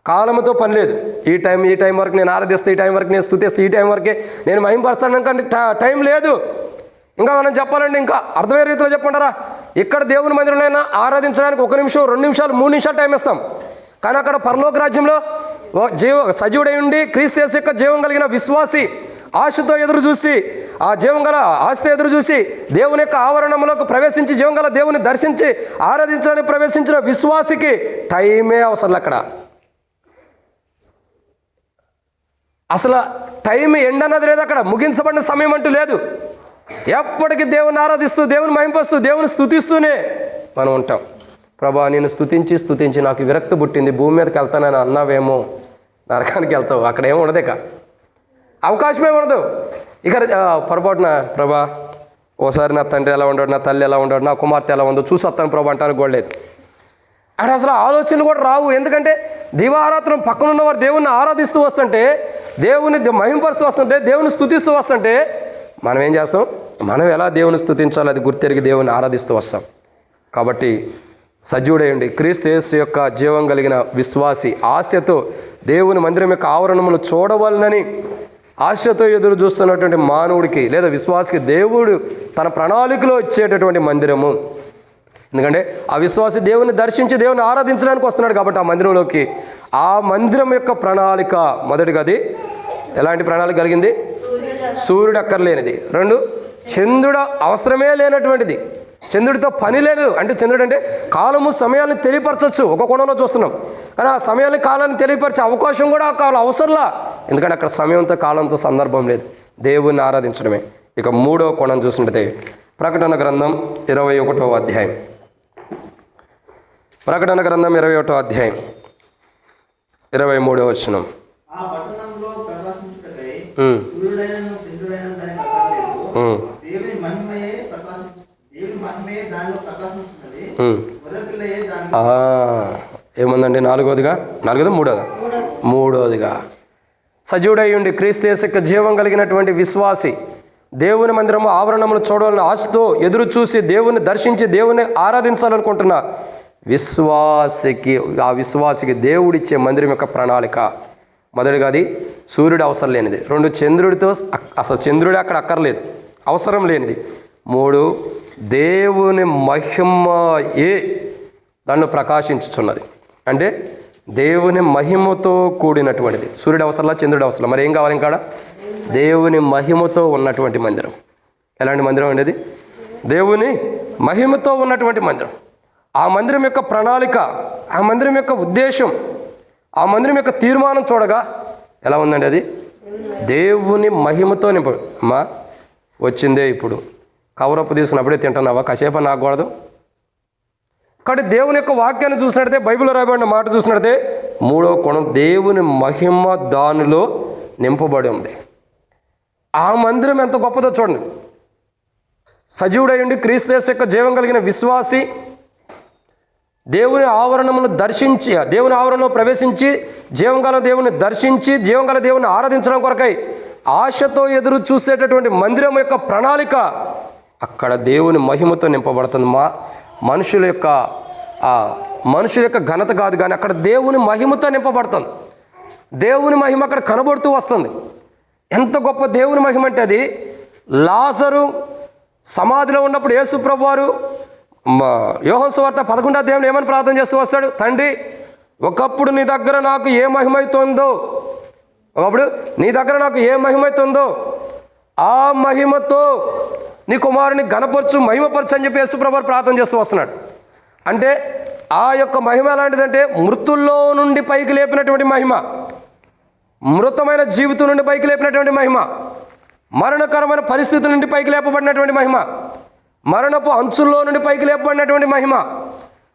కాలంతో పని లేదు. ఈ టైం వరకు నేను ఆరాధిస్తే, ఈ టైం వరకు నేను స్తుతిస్తే, ఈ టైం వరకే నేను మహిమపరుస్తాను అంటే టైం లేదు. ఇంకా మనం చెప్పాలంటే ఇంకా అర్థమయ్యే రీతిలో చెప్పంటారా, ఇక్కడ దేవుని మందిరంలో ఆరాధించడానికి 1 నిమిషం, 2 నిమిషాలు, 3 నిమిషాలు టైం ఇస్తాం. కానీ అక్కడ పరలోక రాజ్యంలో సజీవుడై ఉండి క్రీస్తు యేసు యొక్క జీవం కలిగిన విశ్వాసి ఆశతో ఎదురు చూసి, ఆ జీవం గల ఆశతో ఎదురు చూసి దేవుని యొక్క ఆవరణంలోకి ప్రవేశించి జీవం గల దేవుని దర్శించి ఆరాధించడానికి ప్రవేశించిన విశ్వాసికి టైమే అవసరం. అక్కడ అసలు టైం ఎండ్ అన్నది లేదు, అక్కడ ముగించబడిన సమయం అంటూ లేదు. ఎప్పటికీ దేవుని ఆరాధిస్తూ, దేవుని మహింపరుస్తూ, దేవుని స్తుతిస్తూనే మనం ఉంటాం. ప్రభా నేను స్తుతించి నాకు విరక్తి పుట్టింది, భూమి మీదకి వెళ్తానని అన్నావేమో, నరకానికి వెళ్తావు, అక్కడ ఏమి ఉండదు, ఇక అవకాశమే ఉండదు. ఇక పొరపాటున ప్రభా ఓసారి నా తండ్రి ఎలా ఉన్నాడు, నా తల్లి ఎలా ఉన్నాడు, నా కుమార్తె ఎలా ఉందో చూసి వస్తాను ప్రభా అంటానికి కూడా లేదు. అక్కడ అసలు ఆలోచనలు కూడా రావు. ఎందుకంటే దివారాత్రం పక్కనున్నవారు దేవుణ్ణి ఆరాధిస్తూ వస్తుంటే, దేవుని మహింపరుస్తూ వస్తుంటే, దేవుని స్తుతిస్తూ వస్తుంటే మనం ఏం చేస్తాం? మనం ఎలా దేవుని స్తుతించాలో అది గుర్తెరిగి దేవుని ఆరాధిస్తూ వస్తాం. కాబట్టి సజీవుడేయండి క్రీస్తు యేసు యొక్క జీవం కలిగిన విశ్వాసి ఆశతో దేవుని మందిరం యొక్క ఆవరణమును చూడవలనని ఆశతో ఎదురు చూస్తున్నటువంటి మానవుడికి లేదా విశ్వాసికి దేవుడు తన ప్రణాళికలో ఇచ్చేటటువంటి మందిరము. ఎందుకంటే ఆ విశ్వాసి దేవుని దర్శించి దేవుని ఆరాధించడానికి వస్తున్నాడు కాబట్టి ఆ మందిరంలోకి. ఆ మందిరం యొక్క ప్రణాళిక మొదటిగా అది ఎలాంటి ప్రణాళిక కలిగింది? సూర్యుడు అక్కర్లేనిది. 2 చంద్రుడు అవసరమే లేనటువంటిది, చంద్రుడితో పని లేదు. అంటే చంద్రుడు అంటే కాలము సమయాన్ని తెలియపరచవచ్చు, ఒక కోణంలో చూస్తున్నాం. కానీ ఆ సమయాన్ని కాలాన్ని తెలియపరిచే అవకాశం కూడా ఆ కాలం అవసరంలా. ఎందుకంటే అక్కడ సమయంతో కాలంతో సందర్భం లేదు, దేవుణ్ణి ఆరాధించడమే. ఇక 3వ కోణం చూసినట్లయితే ప్రకటన గ్రంథం 21వ అధ్యాయం. ప్రకటన గ్రంథం 21వ అధ్యాయం 23వ వచనం. ఏముందండి? 3వదిగా సజీవుడై ఉండి క్రీస్తు యేసు యొక్క జీవం కలిగినటువంటి విశ్వాసి దేవుని మందిరము ఆవరణములు చూడాలని ఆశతో ఎదురు చూసి దేవుని దర్శించి దేవుని ఆరాధించాలనుకుంటున్న ఆ విశ్వాసికి దేవుడిచ్చే మందిరం యొక్క ప్రణాళిక. మొదటిగా అది సూర్యుడు అవసరం లేనిది. 2 చంద్రుడితో అసలు చంద్రుడే అక్కడ అక్కర్లేదు, అవసరం లేనిది. 3 దేవుని మహిమయే దాన్ని ప్రకాశించుచున్నది. అంటే దేవుని మహిమతో కూడినటువంటిది. సూర్యుడు అవసరంలా, చంద్రుడు అవసరం. మరి ఏం కావాలి ఇంకా? దేవుని మహిమతో ఉన్నటువంటి మందిరం. ఎలాంటి మందిరం అనేది? దేవుని మహిమతో ఉన్నటువంటి మందిరం. ఆ మందిరం యొక్క ప్రణాళిక, ఆ మందిరం యొక్క ఉద్దేశం, ఆ మందిరం యొక్క తీర్మానం చూడగా ఎలా ఉందండి? అది దేవుని మహిమతో నింపడు. అమ్మా వచ్చిందే ఇప్పుడు కవరప్పు తీసుకున్నప్పుడే తింటున్నావా? కాసేపు నాకూడదు. కాబట్టి దేవుని యొక్క వాక్యాన్ని చూసినట్టే, బైబిల్లో రాయబడిన మాట చూసినట్టే 3వ కోణం దేవుని మహిమ దానిలో నింపబడి ఉంది. ఆ మందిరం ఎంత గొప్పదో చూడండి. సజీవుడై ఉండి క్రీస్తు యేసు యొక్క జీవం కలిగిన విశ్వాసి దేవుని ఆవరణమును దర్శించి, దేవుని ఆవరణలో ప్రవేశించి జీవం గల దేవుని దర్శించి జీవం గల దేవుని ఆరాధించడం కొరకై ఆశతో ఎదురు చూసేటటువంటి మందిరం యొక్క ప్రణాళిక అక్కడ దేవుని మహిమతో నింపబడుతుంది. మనుషుల యొక్క ఘనత కాదు, కానీ అక్కడ దేవుని మహిమతో నింపబడుతుంది. దేవుని మహిమ అక్కడ కనబడుతూ వస్తుంది. ఎంత గొప్ప దేవుని మహిమ అంటే అది లాజరు సమాధిలో ఉన్నప్పుడు యేసు ప్రభువారు యోహాను సువార్త 11వ అధ్యాయంలో ఏమని ప్రార్థన చేస్తూ వస్తాడు? తండ్రి ఒకప్పుడు నీ దగ్గర నాకు ఏ మహిమైతుందో ఆ మహిమతో నీ కుమారుని ఘనపరచు, మహిమపరచు అని చెప్పి యేసు ప్రభువారు ప్రార్థన చేస్తూ వస్తున్నాడు. అంటే ఆ యొక్క మహిమ ఎలాంటిదంటే మృతుల్లో నుండి పైకి లేపినటువంటి మహిమ, మృతమైన జీవితం నుండి పైకి లేపినటువంటి మహిమ, మరణకరమైన పరిస్థితుల నుండి పైకి లేపబడినటువంటి మహిమ, మరణపు అంచుల్లో నుండి పైకి లేపబడినటువంటి మహిమ.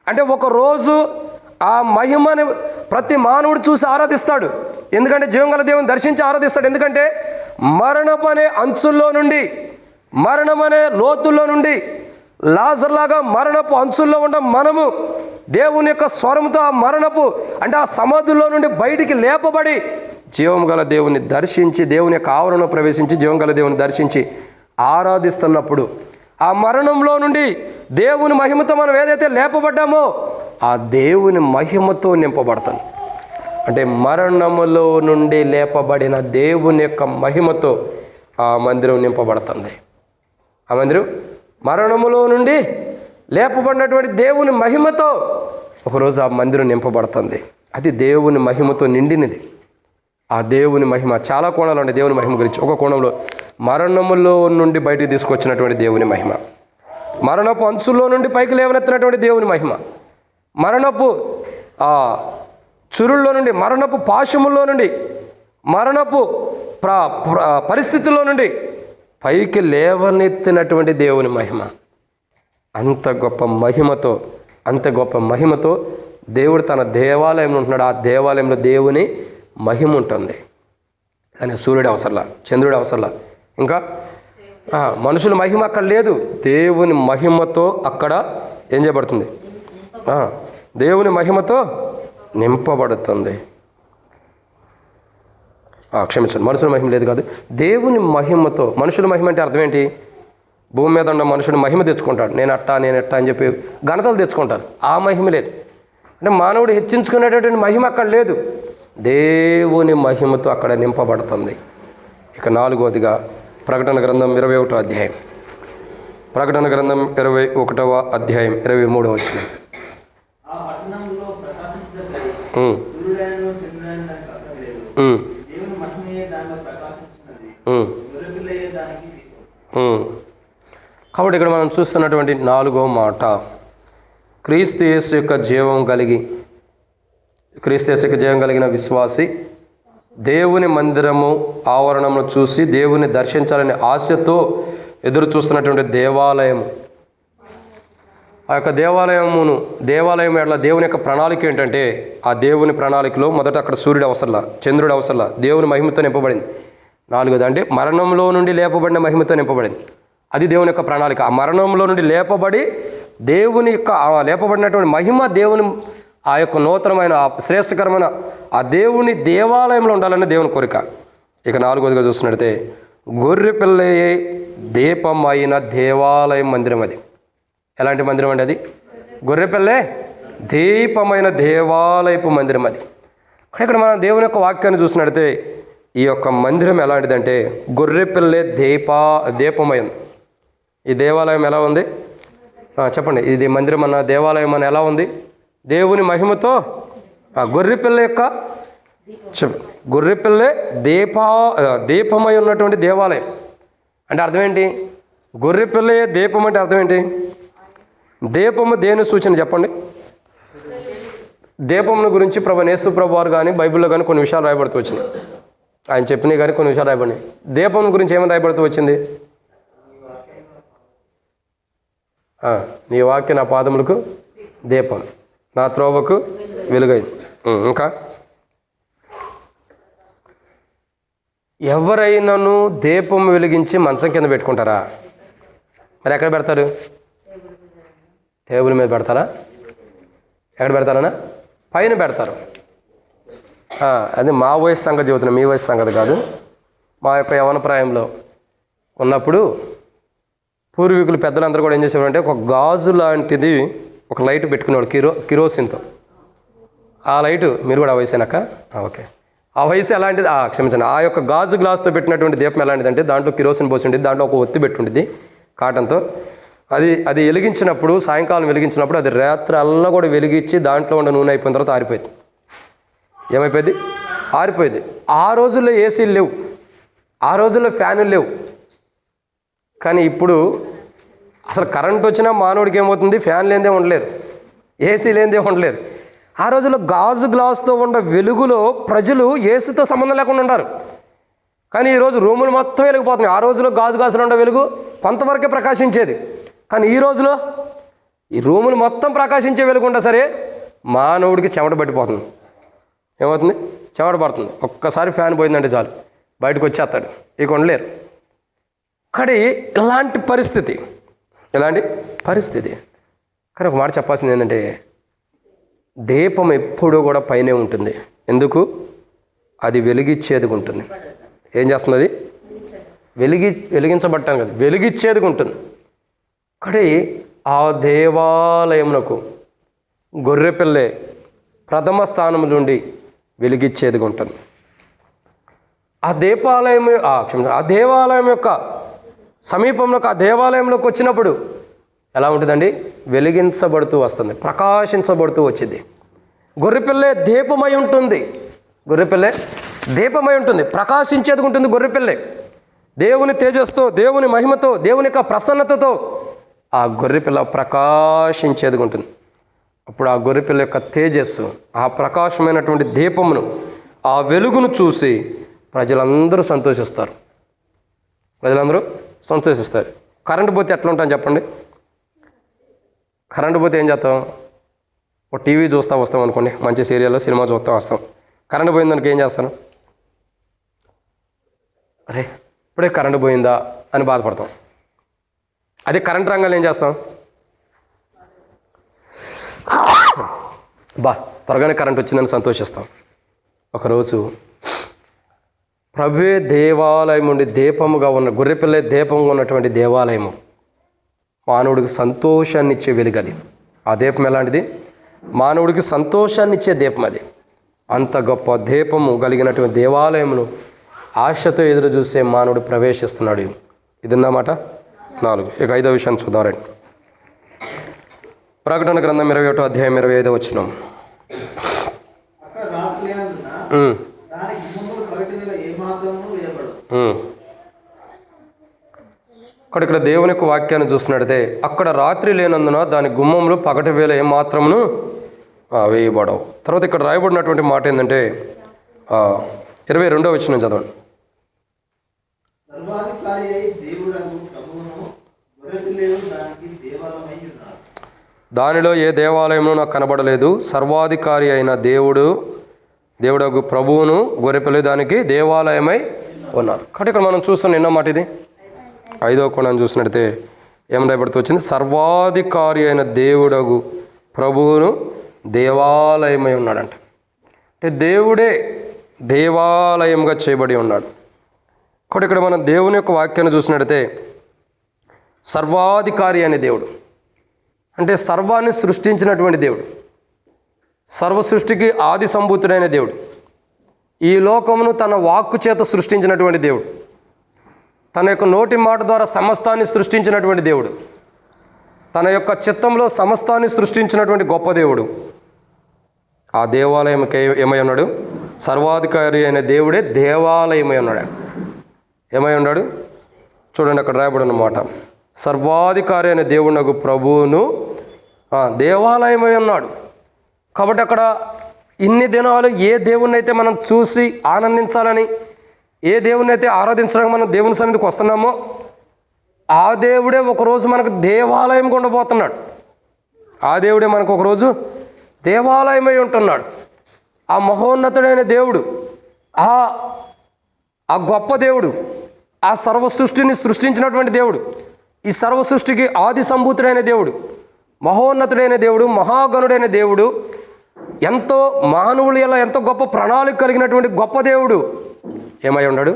అంటే ఒకరోజు ఆ మహిమని ప్రతి మానవుడు చూసి ఆరాధిస్తాడు. ఎందుకంటే జీవం గల దేవుని దర్శించి ఆరాధిస్తాడు. ఎందుకంటే మరణపు అనే అంచుల్లో నుండి మరణమనే లోతుల్లో నుండి లాజర్లాగా మరణపు అంచుల్లో ఉన్న మనము దేవుని యొక్క స్వరంతో ఆ మరణపు అంటే ఆ సమాధుల్లో నుండి బయటికి లేపబడి జీవం గల దేవుని దర్శించి, దేవుని యొక్క ఆవరణలో ప్రవేశించి జీవం గల దేవుని దర్శించి ఆరాధిస్తున్నప్పుడు ఆ మరణంలో నుండి దేవుని మహిమతో మనం ఏదైతే లేపబడ్డామో ఆ దేవుని మహిమతో నింపబడతాం. అంటే మరణములో నుండి లేపబడిన దేవుని యొక్క మహిమతో ఆ మందిరం నింపబడుతుంది. ఆ మందిరం మరణములో నుండి లేపబడినటువంటి దేవుని మహిమతో ఒకరోజు ఆ మందిరం నింపబడుతుంది. అది దేవుని మహిమతో నిండినది. ఆ దేవుని మహిమ చాలా కోణాలు ఉన్నాయి. దేవుని మహిమ గురించి ఒక కోణంలో మరణములో నుండి బయటికి తీసుకొచ్చినటువంటి దేవుని మహిమ, మరణపు అంచుల్లో నుండి పైకి లేవనెత్తినటువంటి దేవుని మహిమ, మరణపు చురుల్లో నుండి, మరణపు పాశముల్లో నుండి, మరణపు పరిస్థితుల్లో నుండి పైకి లేవనెత్తినటువంటి దేవుని మహిమ. అంత గొప్ప మహిమతో దేవుడు తన దేవాలయంలో ఉంటున్నాడు. ఆ దేవాలయంలో దేవుని మహిమ ఉంటుంది. కానీ సూర్యుడు అవసరంలా, చంద్రుడు అవసరంలా, ఇంకా మనుషుల మహిమ అక్కడ లేదు. దేవుని మహిమతో అక్కడ ఏం చేయబడుతుంది? దేవుని మహిమతో నింపబడుతుంది. క్షమించండి, మనుషుల మహిమ లేదు కాదు, దేవుని మహిమతో. మనుషుల మహిమ అంటే అర్థం ఏంటి? భూమి మీద ఉన్న మనుషుడు మహిమ తెచ్చుకుంటాడు. నేను ఎట్టా అని చెప్పి ఘనతలు తెచ్చుకుంటారు. ఆ మహిమ లేదు. అంటే మానవుడు హెచ్చించుకునేటటువంటి మహిమ అక్కడ లేదు. దేవుని మహిమతో అక్కడ నింపబడుతుంది. ఇక 4వదిగా ప్రకటన గ్రంథం 21వ అధ్యాయం. ప్రకటన గ్రంథం 21వ అధ్యాయం 23వ వచనం. కాబట్టి ఇక్కడ మనం చూస్తున్నటువంటి 4వ మాట, క్రీస్తు యేసు యొక్క జీవం కలిగిన విశ్వాసి దేవుని మందిరము ఆవరణమును చూసి దేవుని దర్శించాలనే ఆశతో ఎదురు చూస్తున్నటువంటి దేవాలయం. ఆ యొక్క దేవాలయం ఎట్లా దేవుని యొక్క ప్రణాళిక ఏంటంటే, ఆ దేవుని ప్రణాళికలో మొదట అక్కడ సూర్యుడు అవసరంలా, చంద్రుడు అవసరంలా, దేవుని మహిమతో నింపబడింది. 4వది అంటే మరణంలో నుండి లేపబడిన మహిమతో నింపబడింది. అది దేవుని యొక్క ప్రణాళిక. ఆ మరణంలో నుండి లేపబడి దేవుని యొక్క లేపబడినటువంటి మహిమ దేవుని ఆ యొక్క నూతనమైన శ్రేష్టకరమైన ఆ దేవుని దేవాలయంలో ఉండాలని దేవుని కోరిక. ఇక 4వదిగా చూస్తున్నట్లయితే గొర్రెపిల్లయే దీపమైన దేవాలయం మందిరం. అది ఎలాంటి మందిరం అండి? అది గొర్రెపిల్లే దీపమైన దేవాలయపు మందిరం. అది ఇక్కడ మనం దేవుని యొక్క వాక్యాన్ని చూసినట్లయితే ఈ యొక్క మందిరం ఎలాంటిదంటే గొర్రెపిల్లే దీపమయం. ఈ దేవాలయం ఎలా ఉంది చెప్పండి? ఇది మందిరం అన్న దేవాలయం అన్న ఎలా ఉంది? దేవుని మహిమతో గొర్రెపిల్లే దీపమై ఉన్నటువంటి దేవాలయం. అంటే అర్థం ఏంటి? గొర్రెపిల్లే దీపం అంటే అర్థం ఏంటి? దీపము దేని సూచన చెప్పండి? దీపమును గురించి యేసు ప్రభు వారు కానీ బైబిల్లో కానీ కొన్ని విషయాలు రాయబడుతూ వచ్చినాయి. ఆయన చెప్పినవి కానీ కొన్ని విషయాలు రాయబడినాయి. దీపం గురించి ఏమైనా రాయబడుతూ వచ్చింది? నీ వాక్య నా పాదములకు దీపం, నా త్రోవకు వెలుగైంది. ఇంకా ఎవరైనాను దీపం వెలిగించి మంచం కింద పెట్టుకుంటారా? మరి ఎక్కడ పెడతారు? టేబుల్ మీద పెడతారా? ఎక్కడ పెడతారన్నా? పైన పెడతారు. అది మా వయసు సంగతి చెబుతున్నా, మీ వయసు సంగతి కాదు. మా యొక్క యవన ప్రాయంలో ఉన్నప్పుడు పూర్వీకులు పెద్దలందరూ కూడా ఏం చేసేవారంటే ఒక గాజు లాంటిది ఒక లైట్ పెట్టుకునేవాడు, కిరోసిన్తో. ఆ లైటు మీరు కూడా ఆ వయసేనాక? ఓకే. ఆ వయసు ఎలాంటిది? క్షమించండి. ఆ యొక్క గాజు గ్లాస్తో పెట్టినటువంటి దీపం ఎలాంటిదంటే దాంట్లో కిరోసిన్ పోసి ఉండేది, దాంట్లో ఒక ఒత్తి పెట్టుండేది కాటన్తో. అది వెలిగించినప్పుడు, సాయంకాలం వెలిగించినప్పుడు అది రాత్రి అల్లా కూడా వెలిగించి దాంట్లో ఉన్న నూనె అయిపోయిన తర్వాత ఆరిపోయింది. ఏమైపోయింది? ఆరిపోయింది. ఆ రోజుల్లో ఏసీలు లేవు, ఆ రోజుల్లో ఫ్యానులు లేవు. కానీ ఇప్పుడు అసలు కరెంట్ వచ్చినా మానవుడికి ఏమవుతుంది? ఫ్యాన్ లేనిదే ఉండలేరు, ఏసీ లేనిదే ఉండలేరు. ఆ రోజుల్లో గాజు గ్లాస్తో ఉన్న వెలుగులో ప్రజలు ఏసీతో సంబంధం లేకుండా ఉన్నారు. కానీ ఈరోజు రూములు మొత్తం వెలిగిపోతున్నాయి. ఆ రోజులో గాజులో ఉండే వెలుగు కొంతవరకే ప్రకాశించేది. కానీ ఈ రోజులో ఈ రూములు మొత్తం ప్రకాశించే వెలుగుంటా సరే మానవుడికి చెమట పట్టిపోతుంది. ఏమవుతుంది? చెమట పడుతుంది. ఒక్కసారి ఫ్యాన్ పోయిందంటే చాలు బయటకు వచ్చేస్తాడు, ఇక ఉండలేరు. కానీ ఇలాంటి పరిస్థితి కానీ ఒక మాట చెప్పాల్సింది ఏంటంటే, దీపం ఎప్పుడూ కూడా పైనే ఉంటుంది. ఎందుకు? అది వెలిగిచ్చేదిగా ఉంటుంది. ఏం చేస్తుంది? అది వెలిగించబట్టాను కదా, వెలిగిచ్చేదిగా ఉంటుంది. కానీ ఆ దేవాలయమునకు గొర్రెపిల్లే ప్రథమ స్థానం నుండి వెలిగిచ్చేదిగా ఉంటుంది. ఆ దేవాలయం యొక్క సమీపంలోకి, ఆ దేవాలయంలోకి వచ్చినప్పుడు ఎలా ఉంటుందండి? వెలిగించబడుతూ వస్తుంది, ప్రకాశించబడుతూ వచ్చింది. గొర్రెపిల్లే దీపమై ఉంటుంది. ప్రకాశించేది ఉంటుంది. గొర్రెపిల్లే దేవుని తేజస్తో, దేవుని మహిమతో, దేవుని యొక్క ప్రసన్నతతో ఆ గొర్రెపిల్ల ప్రకాశించేది ఉంటుంది. అప్పుడు ఆ గొర్రెపిల్ల యొక్క తేజస్సు, ఆ ప్రకాశమైనటువంటి దీపమును, ఆ వెలుగును చూసి ప్రజలందరూ సంతోషిస్తారు. కరెంటు పోతే ఎట్లా ఉంటాం చెప్పండి? కరెంటు పోతే ఏం చేస్తాం? ఒక టీవీ చూస్తూ వస్తాం అనుకోండి, మంచి సీరియల్లో సినిమా చూస్తూ వస్తాం. కరెంటు పోయిందానికి ఏం చేస్తాను? అరే ఇప్పుడే కరెంటు పోయిందా అని బాధపడతాం. అదే కరెంటు రంగాలు ఏం చేస్తాం? త్వరగానే కరెంట్ వచ్చిందని సంతోషిస్తాం. ఒకరోజు ప్రభువే దేవాలయం ఉండి దీపముగా ఉన్న, గొర్రెపిల్లే దీపంగా ఉన్నటువంటి దేవాలయము మానవుడికి సంతోషాన్ని ఇచ్చే వెలుగది. ఆ దీపం ఎలాంటిది? మానవుడికి సంతోషాన్ని ఇచ్చే దీపం అది. అంత గొప్ప దీపము కలిగినటువంటి దేవాలయమును ఆశతో ఎదురు చూసే మానవుడు ప్రవేశిస్తున్నాడు. ఇది అన్నమాట 4. ఇక 5వ విషయాన్ని చూద్దారండి. ప్రకటన గ్రంథం 21వ అధ్యాయం 25వ వచనం. ఇక్కడ దేవుని యొక్క వాక్యాన్ని చూసినట్టయితే, అక్కడ రాత్రి లేనందున దాని గుమ్మంలో పగటి వేళ ఏమాత్రమును వేయబడవు. తర్వాత ఇక్కడ రాయబడినటువంటి మాట ఏంటంటే 22వ వచనం చదవండి. దానిలో ఏ దేవాలయము నాకు కనబడలేదు. సర్వాధికారి అయిన దేవుడగు ప్రభువును గొర్రెపిల్ల దానికి దేవాలయమై ఉన్నారు. కాబట్టి ఇక్కడ మనం చూస్తున్న ఎన్నో మాట ఇది 5వ కోణాన్ని చూసినట్టయితే ఏం రాయబడుతూ వచ్చింది? సర్వాధికారి అయిన దేవుడగు ప్రభువును దేవాలయమై ఉన్నాడంట. అంటే దేవుడే దేవాలయంగా చేయబడి ఉన్నాడు. కాబట్టి ఇక్కడ మనం దేవుని యొక్క వాక్యాన్ని చూసినట్టయితే సర్వాధికారి అనే దేవుడు అంటే సర్వాన్ని సృష్టించినటువంటి దేవుడు, సర్వ సృష్టికి ఆది సంభూతుడైన దేవుడు, ఈ లోకమును తన వాక్కు చేత సృష్టించినటువంటి దేవుడు, తన యొక్క నోటి మాట ద్వారా సమస్తాన్ని సృష్టించినటువంటి దేవుడు, తన యొక్క చిత్తంలో సమస్తాన్ని సృష్టించినటువంటి గొప్ప దేవుడు. ఆ దేవాలయంకి ఏమై ఉన్నాడు? సర్వాధికారి అయిన దేవుడే దేవాలయమై ఉన్నాడు. ఏమై ఉన్నాడు? చూడండి, అక్కడ రాయబడి అన్నమాట. సర్వాధికారి అయిన దేవునకు ప్రభువును దేవాలయమై ఉన్నాడు. కాబట్టి అక్కడ ఇన్ని దినాలు ఏ దేవుణ్ణి అయితే మనం చూసి ఆనందించాలని, ఏ దేవుణ్ణి అయితే ఆరాధించడానికి మనం దేవుని సన్నిధికి వస్తున్నామో, ఆ దేవుడే ఒకరోజు మనకు దేవాలయం ఉండబోతున్నాడు. ఆ దేవుడే మనకు ఒకరోజు దేవాలయమై ఉంటున్నాడు. ఆ మహోన్నతుడైన దేవుడు, ఆ గొప్ప దేవుడు, ఆ సర్వ సృష్టిని సృష్టించినటువంటి దేవుడు, ఈ సర్వ సృష్టికి ఆది సంభూతుడైన దేవుడు, మహోన్నతుడైన దేవుడు, మహాగణుడైన దేవుడు, ఎంతో మానవులు ఎలా ఎంతో గొప్ప ప్రణాళిక కలిగినటువంటి గొప్ప దేవుడు ఏమై ఉన్నాడు?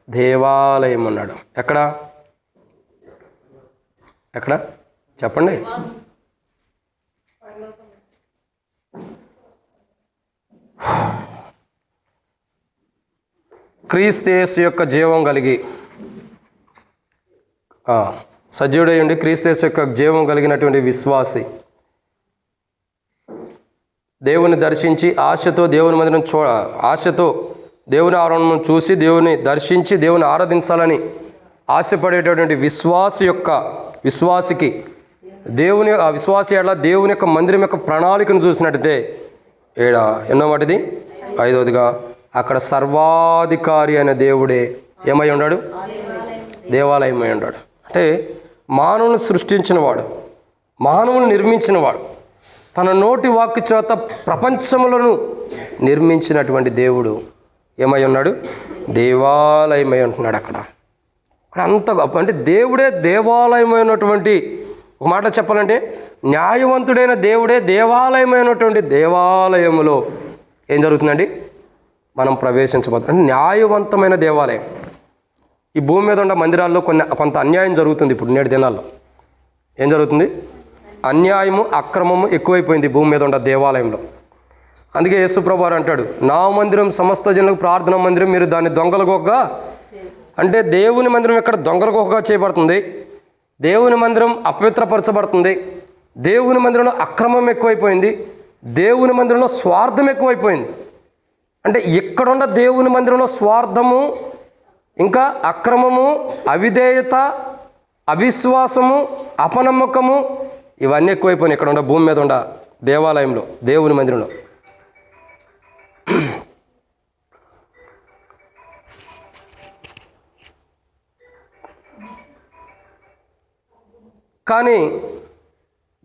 దేవాలయం ఉన్నాడు. ఎక్కడ చెప్పండి. క్రీస్తు యేసు యొక్క జీవం కలిగి సజీవుడై ఉండి క్రీస్తు యేసు యొక్క జీవం కలిగినటువంటి విశ్వాసి దేవుని దర్శించి ఆశతో దేవుని మందిరం ఆశతో దేవుని ఆరాధనను చూసి దేవుని దర్శించి దేవుని ఆరాధించాలని ఆశపడేటటువంటి విశ్వాసికి ఆ విశ్వాసి ఎడల దేవుని యొక్క మందిరం యొక్క ప్రణాళికను చూసినట్టయితే ఎన్నో వాటిది 5వదిగా అక్కడ సర్వాధికారి అయిన దేవుడే ఏమై ఉన్నాడు? దేవాలయమై ఉన్నాడు. అంటే మానవుని సృష్టించినవాడు, మానవుని నిర్మించినవాడు, తన నోటి వాక్కు చేత ప్రపంచములను నిర్మించినటువంటి దేవుడు ఏమై ఉన్నాడు? దేవాలయమై ఉంటున్నాడు అక్కడ. అక్కడ అంత గొప్ప అంటే దేవుడే దేవాలయమైనటువంటి, ఒక మాట చెప్పాలంటే న్యాయవంతుడైన దేవుడే దేవాలయమైనటువంటి దేవాలయములో ఏం జరుగుతుందండి, మనం ప్రవేశించబోతాం. అంటే న్యాయవంతమైన దేవాలయం. ఈ భూమి మీద ఉన్న మందిరాల్లో కొంత అన్యాయం జరుగుతుంది. ఇప్పుడు నేటి దినాల్లో ఏం జరుగుతుంది, అన్యాయము అక్రమము ఎక్కువైపోయింది భూమి మీద ఉన్న దేవాలయంలో. అందుకే యేసుప్రభు వారు అంటాడు, నా మందిరం సమస్త జనులకు ప్రార్థన మందిరం, మీరు దాన్ని దొంగల గుహగా, అంటే దేవుని మందిరం ఇక్కడ దొంగల గుహగా చేయబడుతుంది. దేవుని మందిరం అపవిత్రపరచబడుతుంది. దేవుని మందిరంలో అక్రమం ఎక్కువైపోయింది. దేవుని మందిరంలో స్వార్థం ఎక్కువైపోయింది. అంటే ఇక్కడున్న దేవుని మందిరంలో స్వార్థము, ఇంకా అక్రమము, అవిధేయత, అవిశ్వాసము, అపనమ్మకము, ఇవన్నీ ఎక్కువైపోయినాయి ఇక్కడ ఉన్న భూమి మీద ఉన్న దేవాలయంలో, దేవుని మందిరంలో. కానీ